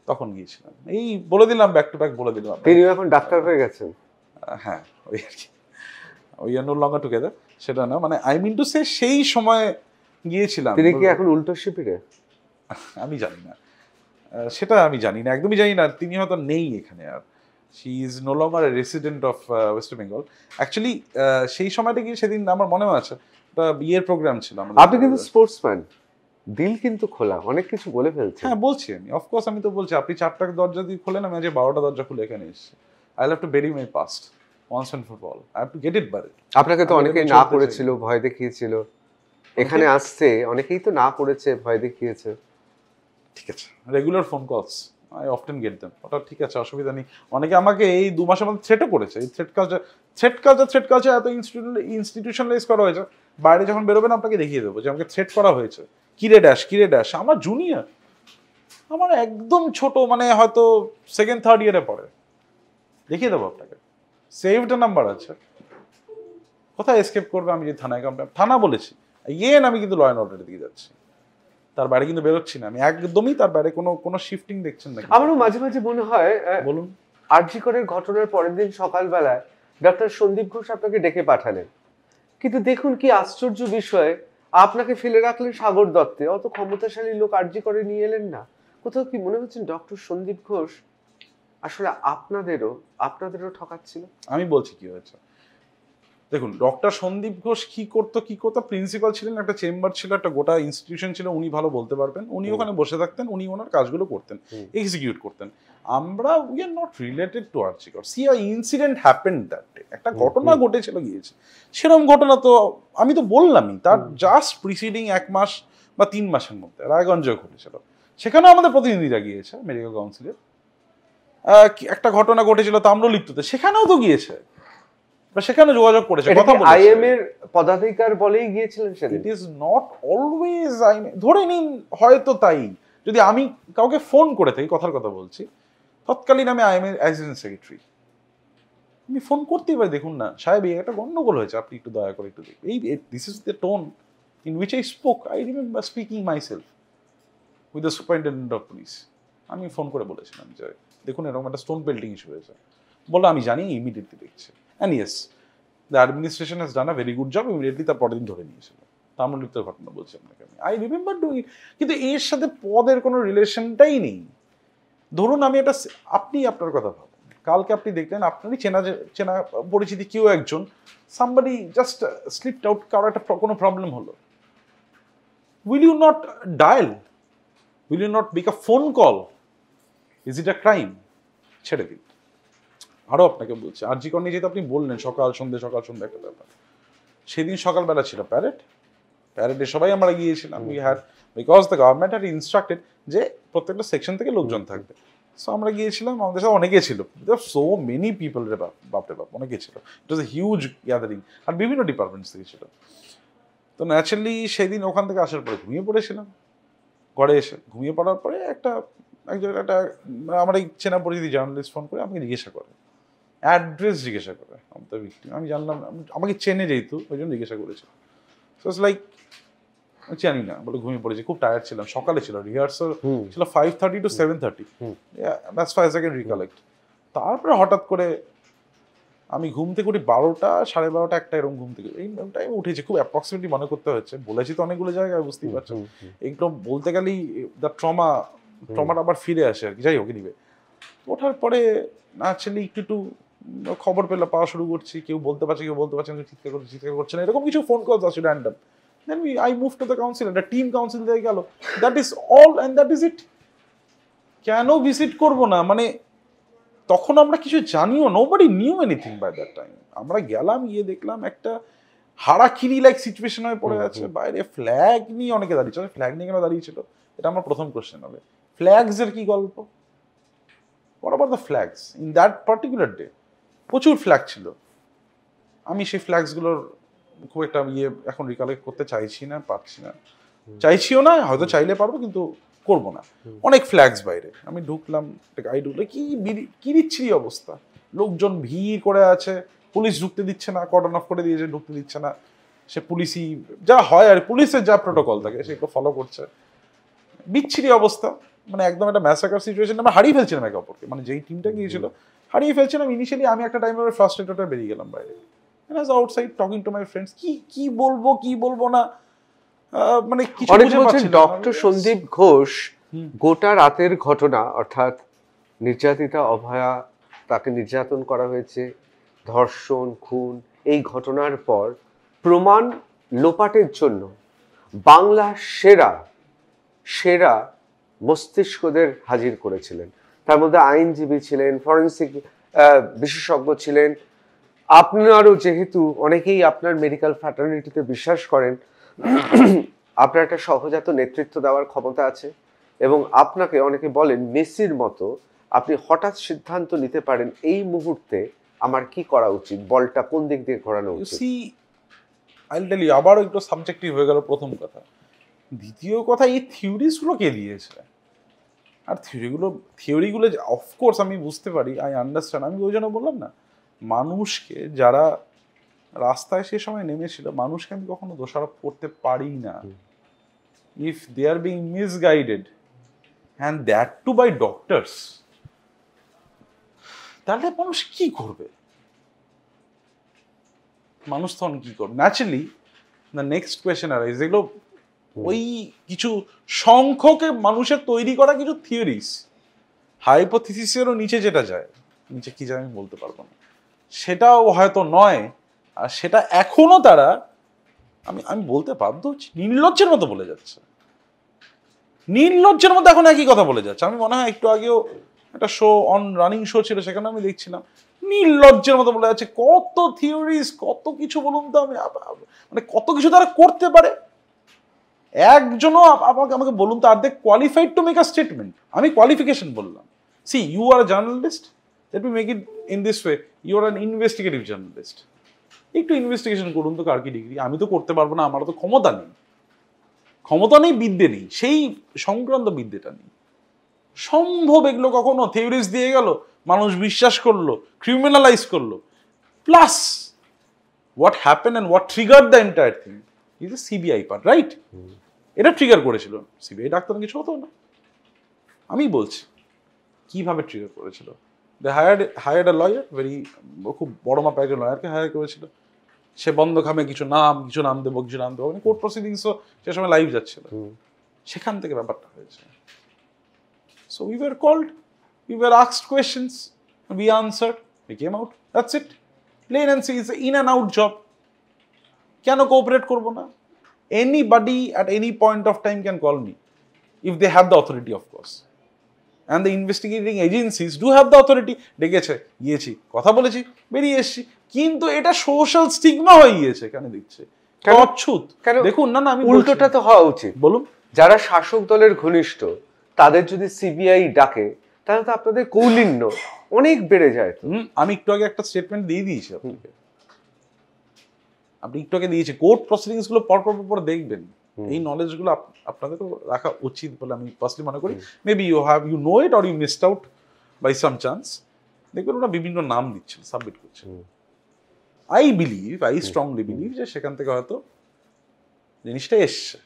তখন গিয়েছিলাম। এই বলে দিলাম, ব্যাক টু ব্যাক বলে দিলাম। তিনি এখন ডাক্তার হয়ে গেছেন। হ্যাঁ, ওই আর কি, we are no longer together, সেটা না, মানে আই মিন টু সে সেই সময় গিয়েছিলাম। তিনি কি এখন উল্টো শিবিরে? আমি জানি না, সেটা আমি জানি না, একদমই জানি না। তিনি হয়তো নেই এখানে আর। She is no longer a resident of West Bengal. Actually, সেই সময়টা গিয়ে সেদিন আমার মনেও আছে, একটা বিয়ের প্রোগ্রাম ছিল। আপনি কিন্তু স্পোর্টসম্যান, দিল কিন্তু খোলা, অনেক কিছু বলে ফেলছেন। হ্যাঁ বলছি আমি, অফকোর্স আমি তো বলছি। আপনি 4টা দরজা দিয়ে খোলেন, আমি আজ 12টা দরজা খুলে এখানে এসেছি। I have to bury my past once and for all. I have to get it buried. আপনাকে তো অনেকেই না করেছিল, ভয় দেখিয়েছিল। এখানে আসছে অনেকেই তো না করেছে, ভয় দেখিয়েছে। ঠিক আছে, regular phone calls I often gate them, ওটা ঠিক আছে, অসুবিধা নেই। অনেকে আমাকে এই 2 মাসের মধ্যে থ্রেটও করেছে। এই থ্রেট কালচার এত ইনস্টিটিউশনালাইজ করা হয়েছে, বাইরে যখন বেরোবেন আপনাকে দেখিয়ে দেবো যে আমাকে থ্রেট করা হয়েছে। কিরে ড্যাশ, আমার জুনিয়র, আমার একদম ছোট, মানে হয়তো 2nd 3rd ইয়ারে পড়ে, দেখিয়ে দেবো আপনাকে, সেভড নাম্বার আছে। কোথায় এসকেপ করবে? আমি যে থানায় কমপ্লেন, থানা বলেছি আমি কিন্তু ল অ্যান্ড অর্ডারের দিকে যাচ্ছি, তার বাইরে কিন্তু বেরোচ্ছি না আমি, একদমই তার বাইরে কোনো শিফটিং দেখছেন না। আমারও মাঝে মাঝে মনে হয়, বলুন। আরজি করের ঘটনার পরের দিন সকালবেলায় ডক্টর সন্দীপ ঘোষ আপনাকে ডেকে পাঠালেন, কিন্তু দেখুন কি আশ্চর্য বিষয়, আপনাকে ফেলে রাখলেন সাগর দত্তে। অত ক্ষমতাশালী লোক আরজি করে নিয়ে এলেন না। কোথাও কি মনে হচ্ছে ডক্টর সন্দীপ ঘোষ আসলে আপনাদেরও ঠকাচ্ছিল? আমি বলছি কি হয়েছে, দেখুন ডক্টর সন্দীপ ঘোষ কি করতো, প্রিন্সিপাল ছিলেন, একটা চেম্বার ছিল, একটা গোটা ইনস্টিটিউশন ছিল, উনি ভালো বলতে পারবেন, উনি ওখানে বসে থাকতেন, উনি ওনার কাজগুলো করতেন, এক্সিকিউট করতেন। আমরা we are not related to RG Kar. See a incident happened that day, একটা ঘটনা ঘটেছিল গিয়েছে, সেরকম ঘটনা তো আমি তো বললামই, তার জাস্ট প্রিসিডিং 1 মাস বা 3 মাসের মধ্যে রায়গঞ্জে ঘটেছিল, সেখানেও আমাদের প্রতিনিধিরা গিয়েছে, মেডিকেল কাউন্সিলের। একটা ঘটনা ঘটেছিল তাম্রলিপ্ততে, সেখানেও তো গিয়েছে, সেখানে যোগাযোগ করেছে, কথা বলেছে। আইএম এর পদাধিকার বলেই গিয়েছিলেন সেদিন? ইট ইজ নট অলওয়েজ ধরে নিন হয়তো তাই, যদি আমি কাউকে ফোন করে থাকি, কথার কথা বলছি, তৎকালীন আমি আইএম এর অ্যাসিস্ট্যান্ট সেক্রেটারি, আমি ফোন করতেই পারি, দেখুন না সাহেব এই একটা গন্ডগোল হয়েছে, আপনি একটু দয়া করে একটু দেখুন। This is the tone in which I spoke. I remember speaking myself with the superintendent of police. আমি ফোন করে বলেছিলাম যে দেখুন এরকম একটা স্টোন পেল্টিং ইস্যু হয়েছে, বললো আমি জানি, ইমিডিয়েটলি দেখছি। And yes, the administration has done a very good job, immediately তার পরের দিন ধরে নিয়েছিল। তাম্রলিপ্তের ঘটনা বলছি আপনাকে আমি, আই রিমেম্বার ডুইং ইট। কিন্তু এর সাথে পদের কোনো রিলেশনটাই নেই। ধরুন আমি আপনি আপনার কথা ভাবেন, কালকে আপনি দেখলেন আপনারই চেনা পরিচিতি কেউ একজন, সামবডি জাস্ট স্লিপড আউট, কারো একটা কোনো প্রবলেম হলো, will you not dial? Will you not make a phone call? Is it a crime? ছেড়ে দিন। আরও আপনাকে বলছি, আরজি কর নিয়ে যেহেতু আপনি বললেন সকাল সন্ধ্যে একটা ব্যাপার, সেদিন সকালবেলা ছিল প্যারেডে সবাই আমরা গিয়েছিলাম। We had, because the government had instructed যে প্রত্যেকটা সেকশন থেকে লোকজন থাকবে, সো আমরা গিয়েছিলাম, আমাদের সাথে অনেকে ছিল, সো মেনি পিপল, রে বাপরে বাপ অনেকে ছিল, ইট ওয়াজ এ হিউজ গ্যাদারিং, আর বিভিন্ন ডিপার্টমেন্টস থেকে ছিল। তো ন্যাচারালি সেদিন ওখান থেকে আসার পরে ঘুমিয়ে পড়েছিলাম, ঘরে এসে ঘুমিয়ে পড়ার পরে একটা আমার এই চেনা পরিচিতি জার্নালিস্ট ফোন করে আমাকে জিজ্ঞাসা করে, অ্যাড্রেস জিজ্ঞাসা করে আমাদের ভিক্টিম। আমি জানলাম, আমাকে চেনে যেহেতু ওই জন্য জিজ্ঞাসা করেছে। সো ইটস লাইক জানি না, বলে ঘুমিয়ে পড়েছি, খুব টায়ার্ড ছিলাম, সকালে ছিল রিহার্সাল ছিল 5:30 to 7:30, that's fur I can recollect. তারপরে হঠাৎ করে আমি ঘুম থেকে উঠি 12টা, 12:30, 1টা এরকম ঘুম থেকে, এই টাইমে উঠেছি, খুব অ্যাপ্রক্সিমেটলি মনে করতে হচ্ছে, বলেছি তো অনেকগুলো জায়গায়, বুঝতেই পারছো, এগুলো বলতে গেলেই দ্য ট্রমাটা আবার ফিরে আসে আর কি। যাই হোক, নিবে ওঠার পরে ন্যাচারালি একটু খবর পাওয়া শুরু করছি, কেউ বলতে পারছে না, চিৎকার করছে না, এরকম কিছু ফোন কলস আসছে র্যান্ডম। Then I move to the council, একটা টিম কাউন্সিল দিয়ে গেল, that is all and that is it. কেন ভিজিট করবো না? মানে তখন আমরা কিছু জানিও, nobody knew anything by that time. আমরা গেলাম, গিয়ে দেখলাম একটা হারাখিরি লাইক সিচুয়েশন হয়ে পড়ে আছে, বাইরে ফ্ল্যাগ নিয়ে অনেকে দাঁড়িয়েছিল। ফ্ল্যাগ নিয়ে কেন দাঁড়িয়েছিল, এটা আমার প্রথম কোশ্চেন হবে। ফ্ল্যাগস এর কি গল্প? What about the flags in that particular day? প্রচুর ফ্ল্যাগ ছিল। আমি সেই ফ্ল্যাগসগুলোর খুব একটা এখন রিকালেক্ট করতে চাইছি না, পারছি না, চাইছিও না, হয়তো চাইলে পারবো কিন্তু করবো না। অনেক ফ্ল্যাগস বাইরে, আমি ঢুকলাম, গাড়ি ঢুকলে কি বিচ্ছিরি অবস্থা, লোকজন ভিড় করে আছে, পুলিশ ঢুকতে দিচ্ছে না, কর্ডন অফ করে দিয়েছে, ঢুকতে দিচ্ছে না। সে পুলিশই যা হয় আর পুলিশের যা প্রোটোকল থাকে সেগুলো ফলো করছে, বিচ্ছিরি অবস্থা, মানে একদম একটা ম্যাসাকার সিচুয়েশন। আমরা হারিয়ে ফেলছিলাম একে অপরকে, মানে যেই টিমটা গিয়েছিল হারিয়ে ফেলছিলাম। ইনিশিয়ালি আমি একটা টাইমে ফ্রাস্ট্রেটেড হয়ে বেরিয়ে গেলাম বাইরে, outside talking to my friends, কি বলবো না, মানে কিছু বুঝে পাচ্ছি না। ডক্টর সন্দীপ ঘোষ গোটা রাতের ঘটনা, অর্থাৎ নির্যাতিতা অভয়া, তাকে নির্যাতন করা হয়েছে, ধর্ষণ, খুন, এই ঘটনার পর প্রমাণ লোপাটের জন্য বাংলার সেরা মস্তিষ্কদের হাজির করেছিলেন। তার মধ্যে আইনজীবী ছিলেন, ফরেন্সিক বিশেষজ্ঞ ছিলেন। আপনারও যেহেতু অনেকেই আপনার মেডিকেল ফ্র্যাটার্নিটিতে বিশ্বাস করেন, আপনার একটা সহজাত নেতৃত্ব দেওয়ার ক্ষমতা আছে, এবং আপনাকে অনেকে বলেন মেসির মতো আপনি হঠাৎ সিদ্ধান্ত নিতে পারেন এই মুহূর্তে আমার কি করা উচিত, বলটা কোন দিক দিয়ে ঘোরানো উচিত। সি আইল টেল ইউ, আবারও একটু সাবজেক্টিভ হয়ে গেল প্রথম কথা। দ্বিতীয় কথা, এই থিওরিজগুলো কে দিয়েছে? আর থিওরিগুলো অফকোর্স আমি বুঝতে পারি, আই আন্ডারস্ট্যান্ড। আমি ওই জন্য বললাম না, মানুষকে যারা রাস্তায় সে সময় নেমেছিল, মানুষকে আমি কখনো দোষারোপ করতে পারি না। If they are being misguided and that too by doctors, তাহলে মানুষ কি করবে? মানুষ তখন কি করবে? ন্যাচারালি দ্য নেক্সট কোয়েশ্চেন আর যেগুলো ওই কিছু সংখ্যকে মানুষের তৈরি করা কিছু থিওরিস, হাইপোথিসিসেরও নিচে যেটা যায়, নিচে কি যায় আমি বলতে পারবো না, সেটাও হয়তো নয়। আর সেটা এখনো তারা, আমি বলতে বাধ্য হচ্ছি, নির্লজ্জের মতো বলে যাচ্ছে। নির্লজ্জের মতো এখন একই কথা বলে যাচ্ছে। আমি মনে হয় একটু আগেও একটা শো অন রানিং শো ছিল, সেখানে আমি দেখছিলাম নির্লজ্জের মতো বলে যাচ্ছে। কত থিওরিস, কত কিছু বলুন তো, আমি মানে কত কিছু তারা করতে পারে। একজনও আমাকে বলুন তো, are they qualified to make a statement? আমি কোয়ালিফিকেশন বললাম। See, you are a journalist, let me make it in this way, you are an investigative journalist. একটু ইনভেস্টিগেশন করুন তো, কার কি ডিগ্রি? আমি তো করতে পারবো না, আমারও তো ক্ষমতা নেই, বিদ্যে নেই, সেই সংক্রান্ত বিদ্যেটা নেই। সম্ভব এগুলো কখনো থিওরিজ দিয়ে গেল, মানুষ বিশ্বাস করলো, ক্রিমিনালাইজ করলো। Plus what happen and what trigger the entire thing is a CBI part, right? এটা ট্রিগার করেছিল সিবিআই, ডাক্তার কিছু হতো না। আমি বলছি কিভাবে ট্রিগার করেছিল। দে হায়ার্ড আ লয়ার, খুব বড় মাপের একজন লয়ারকে হায়ার করেছিল। সে বন্ধ খামে কিছু নাম দেবো, মানে কোর্ট প্রসিডিংসও সে সময় লাইভ যাচ্ছিল, সেখান থেকে ব্যাপারটা হয়েছে। So we were called, we were asked questions, we answered, we came out, that's it. Plain and simple, it's an in and out job. কেন কোঅপারেট করবো না? Anybody at any point of time can call me, if they have the authority, of course. And the investigating agencies do have the authority. ডেকেছে, গিয়েছি, কথা বলেছি, বেরিয়ে এসেছি। কিন্তু এটা সোশ্যাল স্টিগমা হয়ে গিয়েছে, কেন দিচ্ছে? অচ্ছুত। দেখুন, না আমি উল্টোটা তো হওয়া উচিত। বলুন, যারা শাসক দলের ঘনিষ্ঠ, তাদের যদি সিবিআই ডাকে, তাহলে তো আপনাদের কৌলিন্য অনেক বেড়ে যায়। আমি একটু আগে একটা স্টেটমেন্ট দিয়ে দিয়েছি আপনাকে, আপনি একটু আগে দিয়েছি। কোর্ট প্রসিডিংস গুলো পর দেখবেন, এই নলেজ গুলো আপনাদেরও রাখা উচিত বলে আমি পার্সোনালি মনে করি। Maybe you know it or you missed out by some chance. দেখবেন ওরা বিভিন্ন নাম দিচ্ছেন, সাবমিট করছেন। আই স্ট্রংলি বিলিভ যে সেখান থেকে হয়তো জিনিসটা এসছে,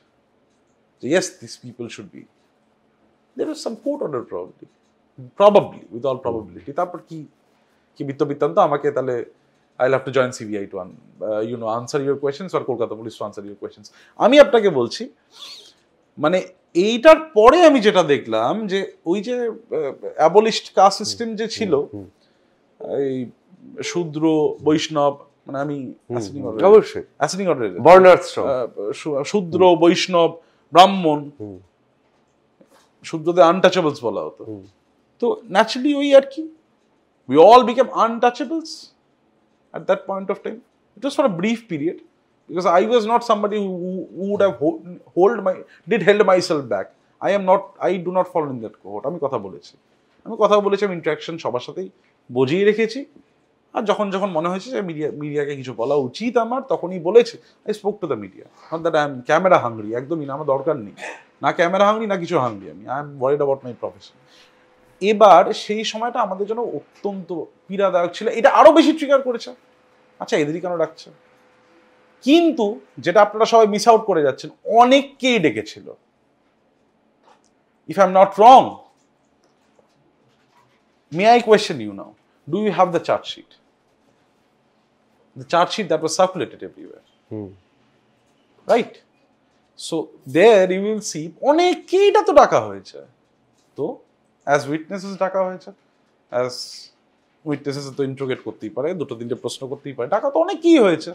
যে yes, this people should be, there is some court order probably with all probability. তারপর কি বৃত্তান্ত আমাকে, তাহলে I'll have to join CBI to answer your questions, or Kolkata police to answer your questions. আমি আপনাকে বলছি, মানে এইটার পরে আমি যেটা দেখলাম, যে ওই যে অ্যাবলিশড কাস্ট সিস্টেম যে ছিল, এই শূদ্র বৈষ্ণব, মানে আমি অবশ্যই অ্যাসেন্ডিং অর্ডার, শূদ্র বৈষ্ণব ব্রাহ্মণ, শুদ্ধতে আনটাচেবলস বলা হতো। তো ন্যাচারালি ওই আর কি, we all became untouchables at that point of time. It was for a brief period, because I was not somebody who would have held myself back. I do not fall in that cohort. আমি কথা বলেছি, আমি ইন্টারাকশন সবার সাথেই বজিয়ে রেখেছি। আর যখন মনে হয়েছে যে মিডিয়াকে কিছু বলা উচিত আমার, তখনই বলেছি। I spoke to the media, not that I am camera hungry, একদমই না, আমার দরকার নেই, না ক্যামেরা হাংরি, না কিছু hungry. I am worried about my profession. এবার সেই সময়টা আমাদের জন্য অত্যন্ত পীড়াদায়ক ছিল। এটা আরো বেশি ট্রিগার করেছে, আচ্ছা এদেরই কেন ডাকছে? কিন্তু যেটা আপনারা সবাই মিস আউট করে যাচ্ছেন, অনেককেই ডেকেছিল। If I am not wrong, may I question you now, do you have the charge sheet? The charge sheet that was circulated everywhere, right? So there you will see অনেকেই এটা তো ডাকা হয়েছে, তো as witnesses ডাকা হয়েছে, as witnesses তো ইন্টারোগেট করতেই পারে, দুটো তিনটে প্রশ্ন করতেই পারে, ডাকা তো অনেকেই হয়েছে।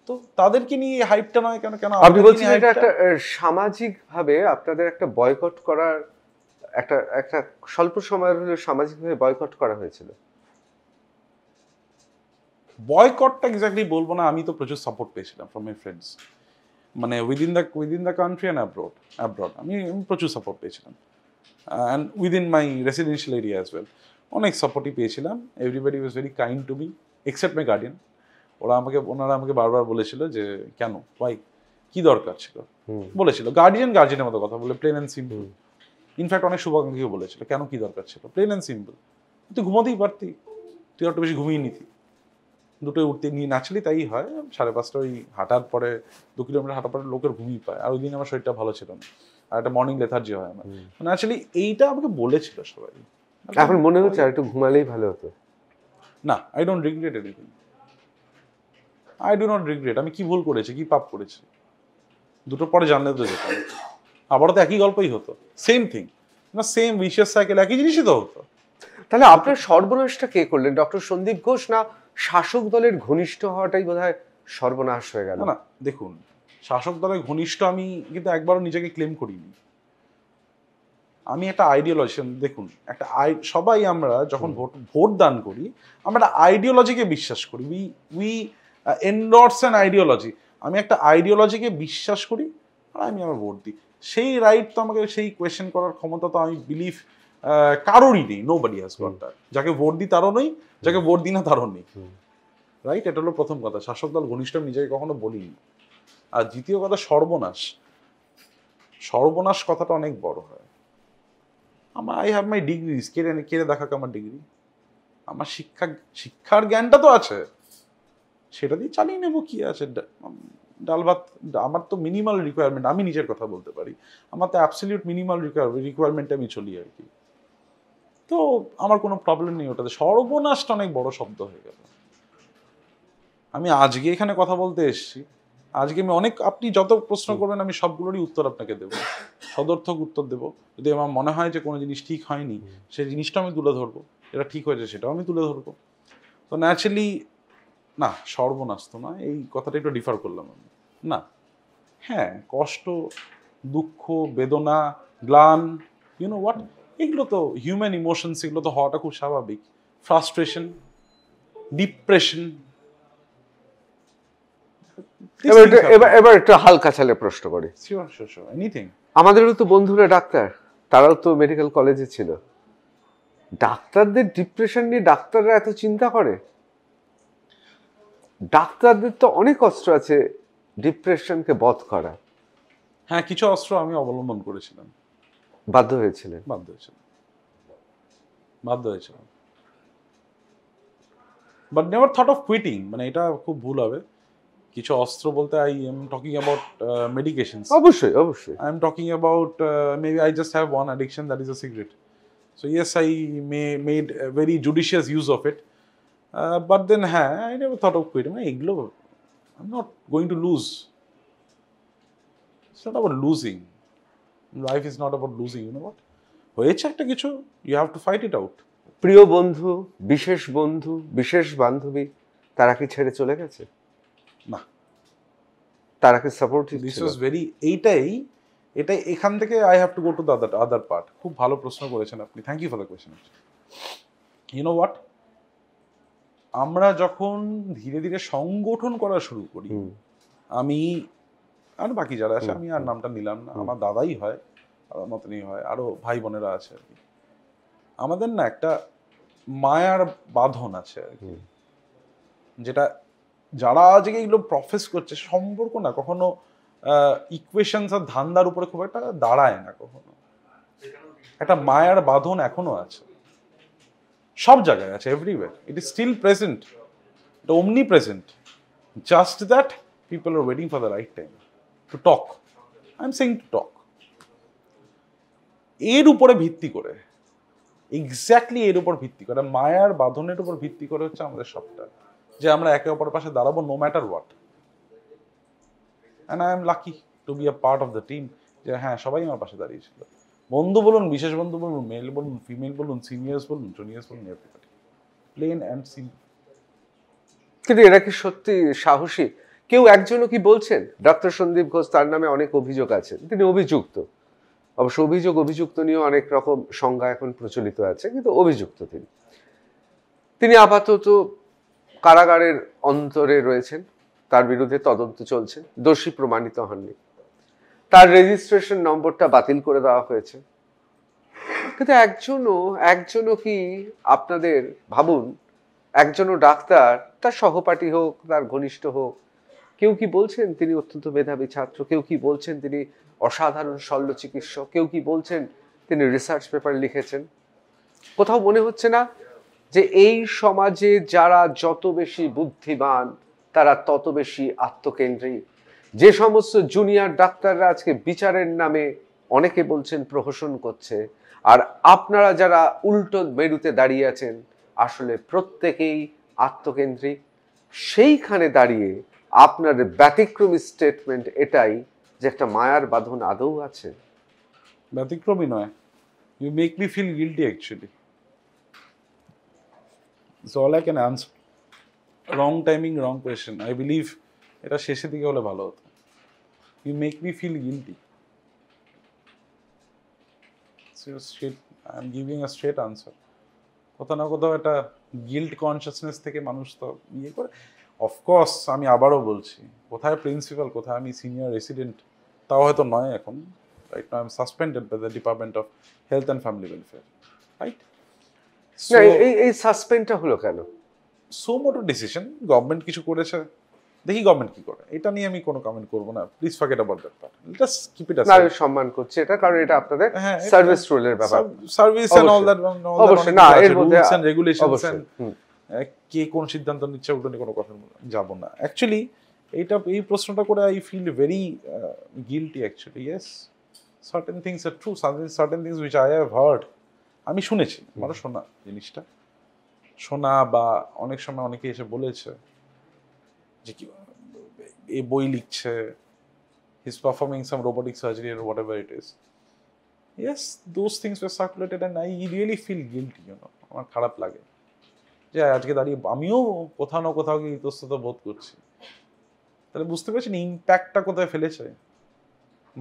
তো তাদেরকে নিয়ে হাইপটা নয় কেন? আপনি বলছেন এটা একটা সামাজিক ভাবে আপনাদের একটা বয়কট করার একটা স্বল্প সময়ের হলে সামাজিকভাবে বয়কট করা হয়েছিল। বয়কটটা এক্স্যাক্টলি বলবো না, আমি তো প্রচুর সাপোর্ট পেয়েছিলাম ফ্রম মাই ফ্রেন্ডস। মানে within the country and abroad আমি প্রচুর সাপোর্ট পেয়েছিলাম, and within my residential area as well অনেক সাপোর্টই পেয়েছিলাম। Everybody was very kind to me except my guardian. ওনারা আমাকে বারবার বলেছিল যে কেন, ভাই কি দরকার ছিল, বলেছিল গার্জিয়ানের মতো কথা বলে, প্লেন অ্যান্ড সিম্পল। ইনফ্যাক্ট অনেক শুভাকাঙ্ক্ষীও বলেছিল কেন কি দরকার ছিল, প্লেন অ্যান্ড সিম্পল, তুই ঘুমাতেই পারতি, তুই একটু বেশি ঘুমিয়ে নিতি, দুটোই উঠতে নিয়ে ন্যাচারালি তাই হয়। 5:30 ওই হাঁটার পরে 2 কিলোমিটার হাঁটার পরে লোকের ঘুমিয়ে পায়, আর ওই দিন আমার শরীরটা ভালো ছিল না, আর একটা মর্নিং লেথার্জি হয় আমার। ন্যাচারালি এইটা আমাকে বলেছিল সবাই। এখন মনে হচ্ছে আর একটু ঘুমালেই ভালো হতো। না, I don't regret anything, I do not regret. আমি কি ভুল করেছি, কি পাপ করেছি, দুটো পরে জানলে তো যেতাম, আবারও তো একই গল্পই হতো, সেম থিং, না সেম ভিশিয়াস সাইকেল, একই জিনিসই তো হতো। তাহলে আপনার সর্বনাশটা কে করলেন, ডক্টর সন্দীপ ঘোষ, না শাসক দলের ঘনিষ্ঠ হওয়াটাই বোধহয় সর্বনাশ হয়ে গেল? না দেখুন, শাসক দলের ঘনিষ্ঠ আমি কিন্তু একবারও নিজেকে ক্লেম করিনি। আমি একটা আইডিওলজি, দেখুন একটা সবাই আমরা যখন ভোট দান করি আমরা একটা আইডিওলজিকে বিশ্বাস করি, উই এন্ডোর্স অ্যান আইডিওলজি। আমি একটা আইডিওলজিকে বিশ্বাস করি আর আমি আমার ভোট দিই। সেই রাইট তো আমাকে, সেই কোয়েশ্চেন করার ক্ষমতা তো আমি বিলিভ কারোরই নেই, নোবডি হ্যাজ গট দ্যাট। যাকে ভোট দিই তারও নেই, যাকে ভোট দিই না তারও নেই, রাইট? এটা হলো প্রথম কথা। শাসক দল ঘনিষ্ঠ আমি নিজেকে কখনো বলিনি। আর দ্বিতীয় কথা, সর্বনাশ কথাটা অনেক বড় হয়। আই হ্যাভ মাই ডিগ্রিজ, কেড়ে দেখাকে আমার ডিগ্রি, আমার শিক্ষার জ্ঞানটা তো আছে, সেটা দিয়ে চালিয়ে নেবো, কি আছে, ডাল ভাত। আমার তো মিনিমাল রিকোয়ারমেন্ট, আমি নিজের কথা বলতে পারি, আমার তো অ্যাবসলিউট মিনিমাল রিকোয়ারমেন্টে আমি চলি আর কি। তো আমার কোনো প্রবলেম নেই ওটাতে। সর্বনাশটা অনেক বড় শব্দ হয়ে গেল। আমি আজকে এখানে কথা বলতে এসেছি, আজকে আমি আপনি যত প্রশ্ন করবেন আমি সবগুলোরই উত্তর আপনাকে দেবো, সদর্থক উত্তর দেবো। যদি আমার মনে হয় যে কোনো জিনিস ঠিক হয়নি, সেই জিনিসটা আমি তুলে ধরবো, এটা ঠিক হয়েছে সেটাও আমি তুলে ধরবো। তো ন্যাচারালি না, সর্বনাশ তো না, এই কথাটা একটু ডিফার করলাম আমি। না, হ্যাঁ, কষ্ট, দুঃখ, বেদনা, গ্লান, ইউনো হোয়াট, এগুলো তো হিউম্যান ইমোশনস, এগুলো তো হওয়াটা খুব স্বাভাবিক। Frustration, depression. এবার একটু হালকা ছালে প্রশ্ন করি। এনিথিং। আমাদেরও তো বন্ধুরা ডাক্তার, তারাও তো মেডিকেল কলেজে ছিল। ডাক্তারদের ডিপ্রেশন নিয়ে ডাক্তাররা এত চিন্তা করে? ডাক্তারদের তো অনেক অস্ত্র আছে ডিপ্রেশনকে বধ করা। হ্যাঁ, কিছু অস্ত্র আমি অবলম্বন করেছিলাম। বাধ্য হয়েছিলেন? বাধ্য হয়েছিলাম, but never thought of quitting. মানে এটা খুব ভুল হবে। কিছু অস্ত্র বলতে I am talking about medications. অবশ্যই। I am talking about maybe I just have one addiction, that is a cigarette. So yes, I made a very judicious use of it, but then I never thought of quitting. I'm not going to lose. It's not about losing. Life is not about losing. You know what? হয়েছে একটা কিছু, you have to fight it out. প্রিয় বন্ধু, বিশেষ বান্ধবী, তারা কি ছেড়ে চলে গেছে? না, তারা কি সাপোর্টিভ ছিল? This was very এটাই এখান থেকে I have to go to the other part. খুব ভালো প্রশ্ন করেছেন আপনি, thank you for the question. You know what, আমরা যখন ধীরে ধীরে সংগঠন করা শুরু করি, আমি আর বাকি যারা আছে, আমি আর নামটা নিলাম না, আমার দাদাই হয়, দাদার মতনই হয়, আরো ভাই বোনেরা আছে আর কি। আমাদের না একটা মায়ার বাঁধন আছে আর কি, যেটা যারা আজকে এগুলো প্রফেস করছে, সম্পর্ক না কখনো ইকুয়েশনস আর ধান্দার উপরে খুব একটা দাঁড়ায় না কখনো। একটা মায়ার বাঁধন এখনো আছে, সব জায়গায় আছে, everywhere. It is still present, এটা omni present, just that people are waiting for the right time to talk. I'm saying to talk. এর উপরে ভিত্তি করে, এক্স্যাক্টলি এর উপর ভিত্তি করে, মায়ার বাঁধনের উপর ভিত্তি করে হচ্ছে আমাদের সবটা, যে আমরা একে অপরের পাশে দাঁড়াবো no matter what. And I am lucky to be a part of the team, যে হ্যাঁ, সবাই আমার পাশে দাঁড়িয়েছিল। বন্ধু বলুন, বিশেষ বন্ধু বলুন, মেল বলুন, ফিমেল বলুন, সিনিয়র্স বলুন, জুনিয়র্স বলুন, এভরিবডি, প্লেন অ্যান্ড সিম্পল। কিন্তু এরা কি সত্যি সাহসী? কেউ একজনও কি বলছেন ডক্টর সন্দীপ ঘোষ, তার নামে অনেক অভিযোগ আছে, তিনি অভিযুক্ত, অবশ্য অভিযুক্ত নিয়েও অনেক রকম সংজ্ঞা এখন প্রচলিত আছে, কিন্তু অভিযুক্ত তিনি আপাতত কারাগারের অন্তরে রয়েছেন, তার বিরুদ্ধে তদন্ত চলছে, দোষী প্রমাণিত হননি, তার রেজিস্ট্রেশন নম্বরটা বাতিল করে দেওয়া হয়েছে। কিন্তু একজনও কি আপনাদের ভাবুন, একজনও ডাক্তার, তার সহপাঠী হোক, তার ঘনিষ্ঠ হোক, কেউ কি বলছেন তিনি অত্যন্ত মেধাবী ছাত্র? কেউ কি বলছেন তিনি অসাধারণ শল্য চিকিৎসক? কেউ কি বলছেন তিনি রিসার্চ পেপার লিখেছেন? কোথাও মনে হচ্ছে না যে এই সমাজে যারা যত বেশি বুদ্ধিমান তারা তত বেশি আত্মকেন্দ্রিক? যে সমস্ত জুনিয়র ডাক্তাররা আজকে বিচারের নামে অনেকে বলছেন প্রহসন করছে, আর আপনারা যারা উল্টো মেরুতে দাঁড়িয়ে আছেন আসলে প্রত্যেকেই আত্মকেন্দ্রিক। সেইখানে দাঁড়িয়ে আপনার ব্যতিক্রমী স্টেটমেন্ট এটাই যে একটা মায়ার বাঁধন আদৌ আছে। ব্যতিক্রমী নয়, you make me feel guilty actually. It's all I can answer. Wrong timing, wrong question. I believe এটা শেষের দিকে হলে ভালো হতো। You make me feel guilty. I'm giving a straight answer. কোথাও না কোথাও একটা গিল্ট কনসিয়াসনেস থেকে মানুষ তো ইয়ে করে। অফকোর্স আমি আবারও বলছি, কোথায় প্রিন্সিপাল, কোথায় আমি সিনিয়র রেসিডেন্ট তাও হয়তো নয় এখন। Right now I am suspended by the department of health and family welfare. Right, এই সাসপেন্ডটা হলো কেন? সো মোটো ডিসিশন, গভর্নমেন্ট কিছু করেছে, দেখি গভর্নমেন্ট কি করে, এটা নিয়ে আমি কোনো কমেন্ট করবো না। Please forget about that part, just keep it না, আমি সম্মান করছি এটা, কারণ এটা আপনাদের সার্ভিস রোলের ব্যাপার, সার্ভিস এন্ড অল দ্যাট, অবশ্যই না, এর মধ্যে রুলস এন্ড রেগুলেশনস এন্ড কে কোন সিদ্ধান্ত নিচ্ছে ওটা নিয়ে কোনো কথা যাব না। অ্যাকচুয়ালি এই প্রশ্নটা করে I feel very guilty actually. Yes, certain things are true, certain things which I have heard, আমি শুনেছি, আমারও শোনা জিনিসটা শোনা, বা অনেক সময় অনেকে এসে বলেছে যে কি এই বই লিখছে, he is performing some robotic surgery or whatever it is. Yes, those things were circulated and I really feel guilty, you know. আমার খারাপ লাগে যে আজকে দাঁড়িয়ে আমিও কোথাও না কোথাও গিয়ে ইতস্তত বোধ করছি। তাহলে বুঝতে পারছেন ইম্প্যাক্টটা কোথায় ফেলেছে?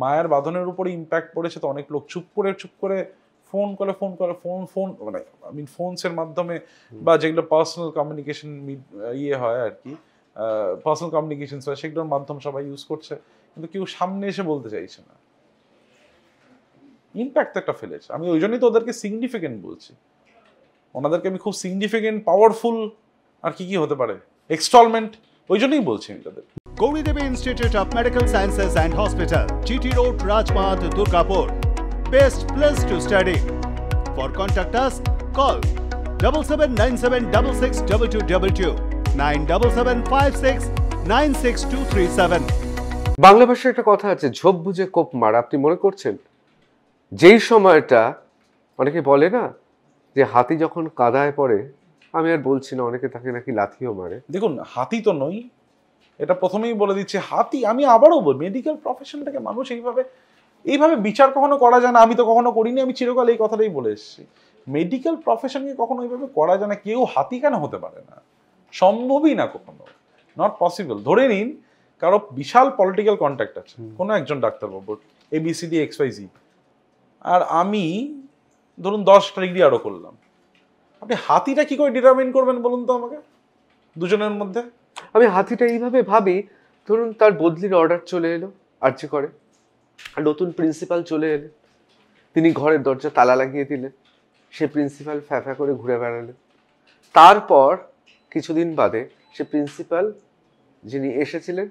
মায়ের বাঁধনের উপরে ইম্প্যাক্ট পড়েছে। তো অনেক লোক চুপ করে ফোন মানে আই মিন ফোনসের মাধ্যমে, বা যেগুলো পার্সোনাল কমিউনিকেশন ইয়ে হয় আর কি, পার্সোনাল কমিউনিকেশন হয়, সেগুলোর মাধ্যম সবাই ইউজ করছে, কিন্তু কেউ সামনে এসে বলতে চাইছে না। ইম্প্যাক্ট একটা ফেলেছে। আমি ওই জন্যই তো ওদেরকে সিগনিফিকেন্ট বলছি, ওনাদেরকে আমি খুব সিগনিফিকেন্ট, পাওয়ারফুল, আর কি হতে পারে, এক্সটলমেন্ট, ওই জন্যই বলছি আমি তাদের। Gauri Devi Institute of Medical Sciences and Hospital, GT Road, Rajpath, Durgapur. Best place to study. For contact us, call 7797662222, 9775696237. Bangla ভাষায় একটা কথা আছে, ঝোপ বুঝে কোপ মার। আপনি মনে করছেন যেই সময়টা অনেকে বলে না যে হাতি যখন কাদায় পড়ে, আমি আর বলছি না, অনেকে তাকে নাকি লাথিও মারে। দেখুন, হাতি তো নই, এটা প্রথমেই বলে দিচ্ছে হাতি। আমি আবারও বলি, মেডিকেল প্রফেশনটাকে মানুষ এইভাবে বিচার কখনো করা যায় না। আমি তো কখনো করিনি, আমি চিরকাল এই কথাটাই বলে এসেছি। মেডিকেল প্রফেশনকে কখনো এইভাবে করা যায় না। কেউ হাতি কেন হতে পারে না? সম্ভবই না, কখনো নট পসিবল। ধরে নিন কারো বিশাল পলিটিক্যাল কন্ট্যাক্ট আছে কোনো একজন ডাক্তারবাবুর, ABCD XYZ, আর আমি ধরুন 10টা ডিগ্রি আরও করলাম। আপনি হাতিটা কি করে ডিটারমিন করবেন বলুন তো আমাকে, দুজনের মধ্যে? আমি হাতিটা এইভাবে ভাবি, ধরুন তার বদলির অর্ডার চলে এলো আর্জি করে, আর নতুন প্রিন্সিপাল চলে এলেন, তিনি ঘরের দরজা তালা লাগিয়ে দিলেন, সে প্রিন্সিপাল ফ্যাফা করে ঘুরে বেড়ালেন। তারপর কিছুদিন বাদে সে প্রিন্সিপাল যিনি এসেছিলেন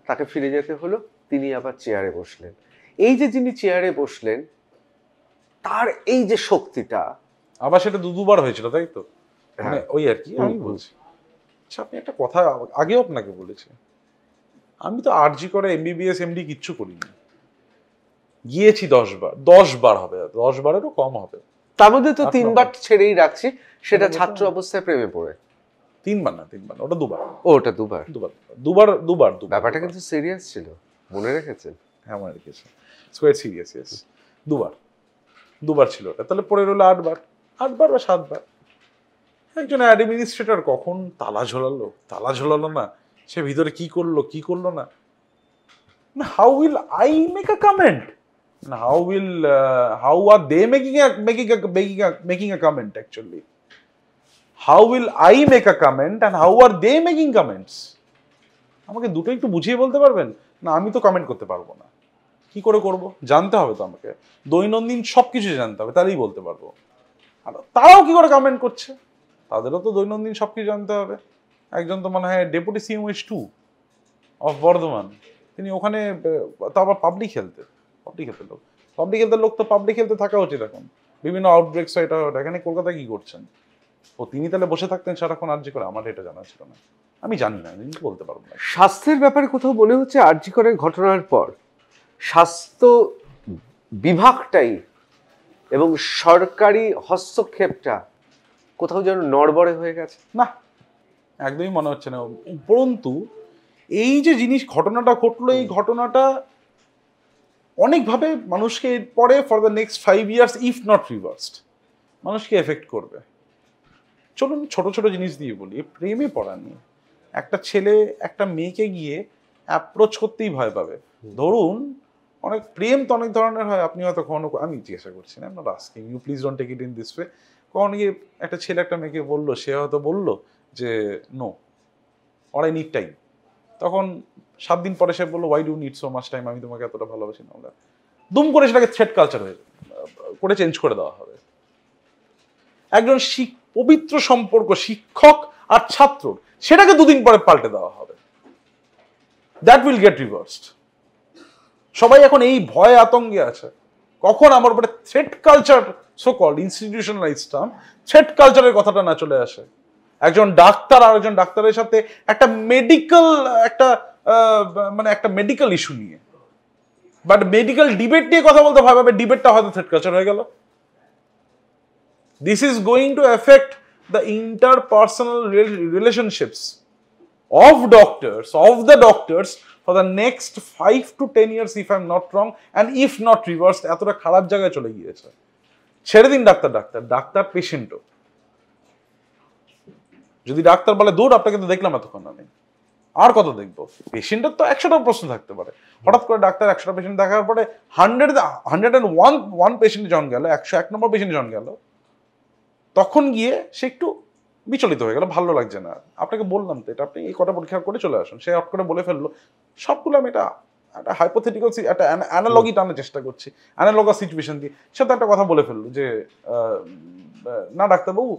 তাকে ফিরে যেতে হলো, তিনি আবার চেয়ারে বসলেন। এই যে যিনি চেয়ারে বসলেন, তার এই যে শক্তিটা, আবার সেটা দুবার হয়েছিল, তাই তো? মানে ওই আর কি আমি বলছি। আচ্ছা, আপনি একটা কথা আগেও আপনাকে বলেছি, আমি তো আরজি করে MBBS MD কিচ্ছু করিনি, গিয়েছি 10 বার হবে, 10 বারেরও কম হবে। তার মধ্যে তো 3 বার ছেড়েই রাখছি, সেটা ছাত্র অবস্থায় প্রেমে পড়ে। 3 বার না, ওটা 2 বার। ওটা 2 বার। ব্যাপারটা কিন্তু সিরিয়াস ছিল, মনে রেখেছেন? হ্যাঁ, মনে রেখেছি, কোয়াইট সিরিয়াস। ইয়েস, 2 বার ছিল ওটা। তাহলে পরে রইল 8 বার বা 7 বার। একজন অ্যাডমিনিস্ট্রেটর কখন তালা ঝোলালো না, সে ভিতরে কি করলো না। How will I make a comment? How are they making a comment actually? How will I make a comment and how are they making comments? আমাকে দুটো একটু বুঝিয়ে বলতে পারবেন? না আমি তো কমেন্ট করতে পারবো না। কি করে করব? জানতে হবে তো আমাকে, দৈনন্দিন সব কিছু জানতে হবে, তাহলেই বলতে পারবো। আর তারাও কি করে কমেন্ট করছে? তাদেরও তো দৈনন্দিন সব কিছু জানতে হবে। একজন তো মনে হয় ডেপুটি CMH2 অফ বর্ধমান, তিনি ওখানে তো আবার পাবলিক হেলথের লোক। পাবলিক হেলথের লোক তো পাবলিক হেলথে থাকা উচিত। এখন বিভিন্ন আউটব্রেকস হয়, এটা এখানে কলকাতায় কি করছেন? ও তিনি তাহলে বসে থাকতেন সারাক্ষণ আরজি করে? আমার এটা জানা ছিল না, আমি জানি না, আমি বলতে পারবো না। স্বাস্থ্যের ব্যাপারে কোথাও মনে হচ্ছে আরজি করের ঘটনার পর স্বাস্থ্য বিভাগটাই এবং সরকারি হস্তক্ষেপটা কোথাও যেন নড়বড়ে হয়ে গেছে। না, একদমই মনে হচ্ছে না। উপরন্তু এই যে ঘটনাটা ঘটলো, এই ঘটনাটা অনেকভাবে মানুষকে এরপরে for the next 5 years if not reversed মানুষকে এফেক্ট করবে। চলুন ছোট ছোট জিনিস দিয়ে বলি। প্রেমে পড়া নিয়ে একটা ছেলে একটা মেয়েকে গিয়ে অ্যাপ্রোচ করতেই ভয় পাবে। ধরুন অনেক প্রেম তো অনেক ধরনের হয়, আপনি হয়তো কখনো, আমি জিজ্ঞাসা করছি না, আমরা asking you, please don't take it in this way. কখন গিয়ে একটা ছেলে একটা মেয়েকে বললো, সে হয়তো বললো যে no, or I need time. তখন 7 দিন পরে সে বললো why do need so much time, আমি তোমাকে এতটা ভালোবাসি না। দুম করে সেটাকে থ্রেট কালচার করে চেঞ্জ করে দেওয়া হবে। একজন পবিত্র সম্পর্ক শিক্ষক আর ছাত্র, সেটাকে 2 দিন পরে পাল্টে দেওয়া হবে। That will get reversed. সবাই এখন এই ভয় আতঙ্কে আছে, কখন আমার উপরে threat culture, so called institutionalised term, threat কালচারের কথাটা না চলে আসে। একজন ডাক্তার আর একজন ডাক্তারের সাথে একটা মেডিকেল একটা মেডিকেল ইস্যু নিয়ে, বাট মেডিকেল ডিবেট নিয়ে কথা বলতে ভয় পাবে, ডিবেটটা হয়তো থ্রেট কালচার হয়ে গেল। This is going to affect the interpersonal relationships of the doctors for the next 5 to 10 years, if I'm not wrong, and if not reversed, এতটা খারাপ জায়গায় চলে গিয়েছে। ছেড়ে দিন ডাক্তার পেশেন্টও। যদি ডাক্তার বলে দূর, আপনাকে তো দেখলাম এতক্ষণ, আমি আর কত দেখবো? পেশেন্টের তো 100টা প্রশ্ন থাকতে পারে। হঠাৎ করে ডাক্তার 100টা পেশেন্ট দেখার পরে 101 পেশেন্ট যখন গেল, 101 নম্বর পেশেন্ট যখন গেল, তখন গিয়ে সে একটু বিচলিত হয়ে গেল, ভালো লাগছে না। আপনাকে বললাম তো এটা, আপনি এই কটা পরীক্ষা করে চলে আসুন। সে হট করে বলে ফেললো সবগুলো। আমি এটা একটা হাইপোথেটিক্যাল, একটা অ্যানালজি টানার চেষ্টা করছি, অ্যানালগাস সিচুয়েশন দিয়ে। সে তো একটা কথা বলে ফেললো যে না ডাক্তারবাবু,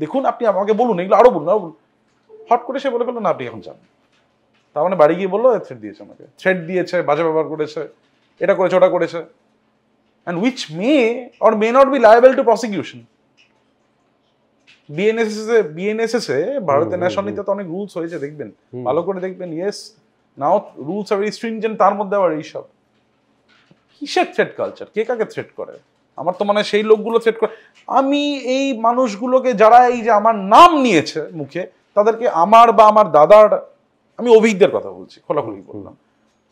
দেখুন আপনি আমাকে বলুন, এগুলো আরো বলুন। হট করে সে বলে ফেললো না আপনি এখন যান। তার মানে বাড়ি গিয়ে বললো থ্রেট দিয়েছে, আমাকে থ্রেট দিয়েছে, বাজে ব্যবহার করেছে, এটা করেছে, ওটা করেছে, and which may or may not be liable to prosecution. BNSS এ ভারতের ন্যাশনাল নীতিতে অনেক রুলস হয়েছে, দেখবেন, ভালো করে দেখবেন। Yes, now rules are very stringent, তার মধ্যে আবার এইসব কিসের থ্রেট কালচার? কে কাকে থ্রেট করে? আমার তো মনে হয় সেই লোকগুলো থ্রেট করে। আমি এই মানুষগুলোকে, যারা এই যে আমার নাম নিয়েছে মুখে, তাদেরকে আমার বা আমার দাদার, আমি অভিজ্ঞদের কথা বলছি, খোলাখুলি বললাম,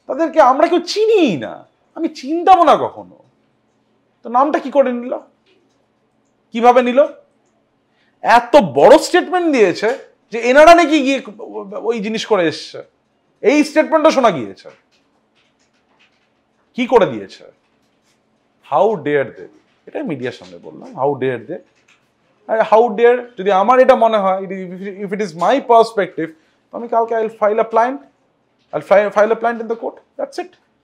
তাদেরকে আমরা কেউ চিনি না, আমি চিনতামও না কখনো। তো নামটা কি করে নিল? কিভাবে নিল? এত বড় স্টেটমেন্ট দিয়েছে যে এনারা নাকি গিয়ে ওই জিনিস করে এসছে। এই স্টেটমেন্টটা শোনা গিয়েছে। কি করে দিয়েছে? হাউ ডেয়ার দে, এটাই মিডিয়ার সামনে বললাম। How dare they, how dare. যদি আমার এটা মনে হয়, if it is my perspective, আমি কালকে I will file a plant in the court, that's it.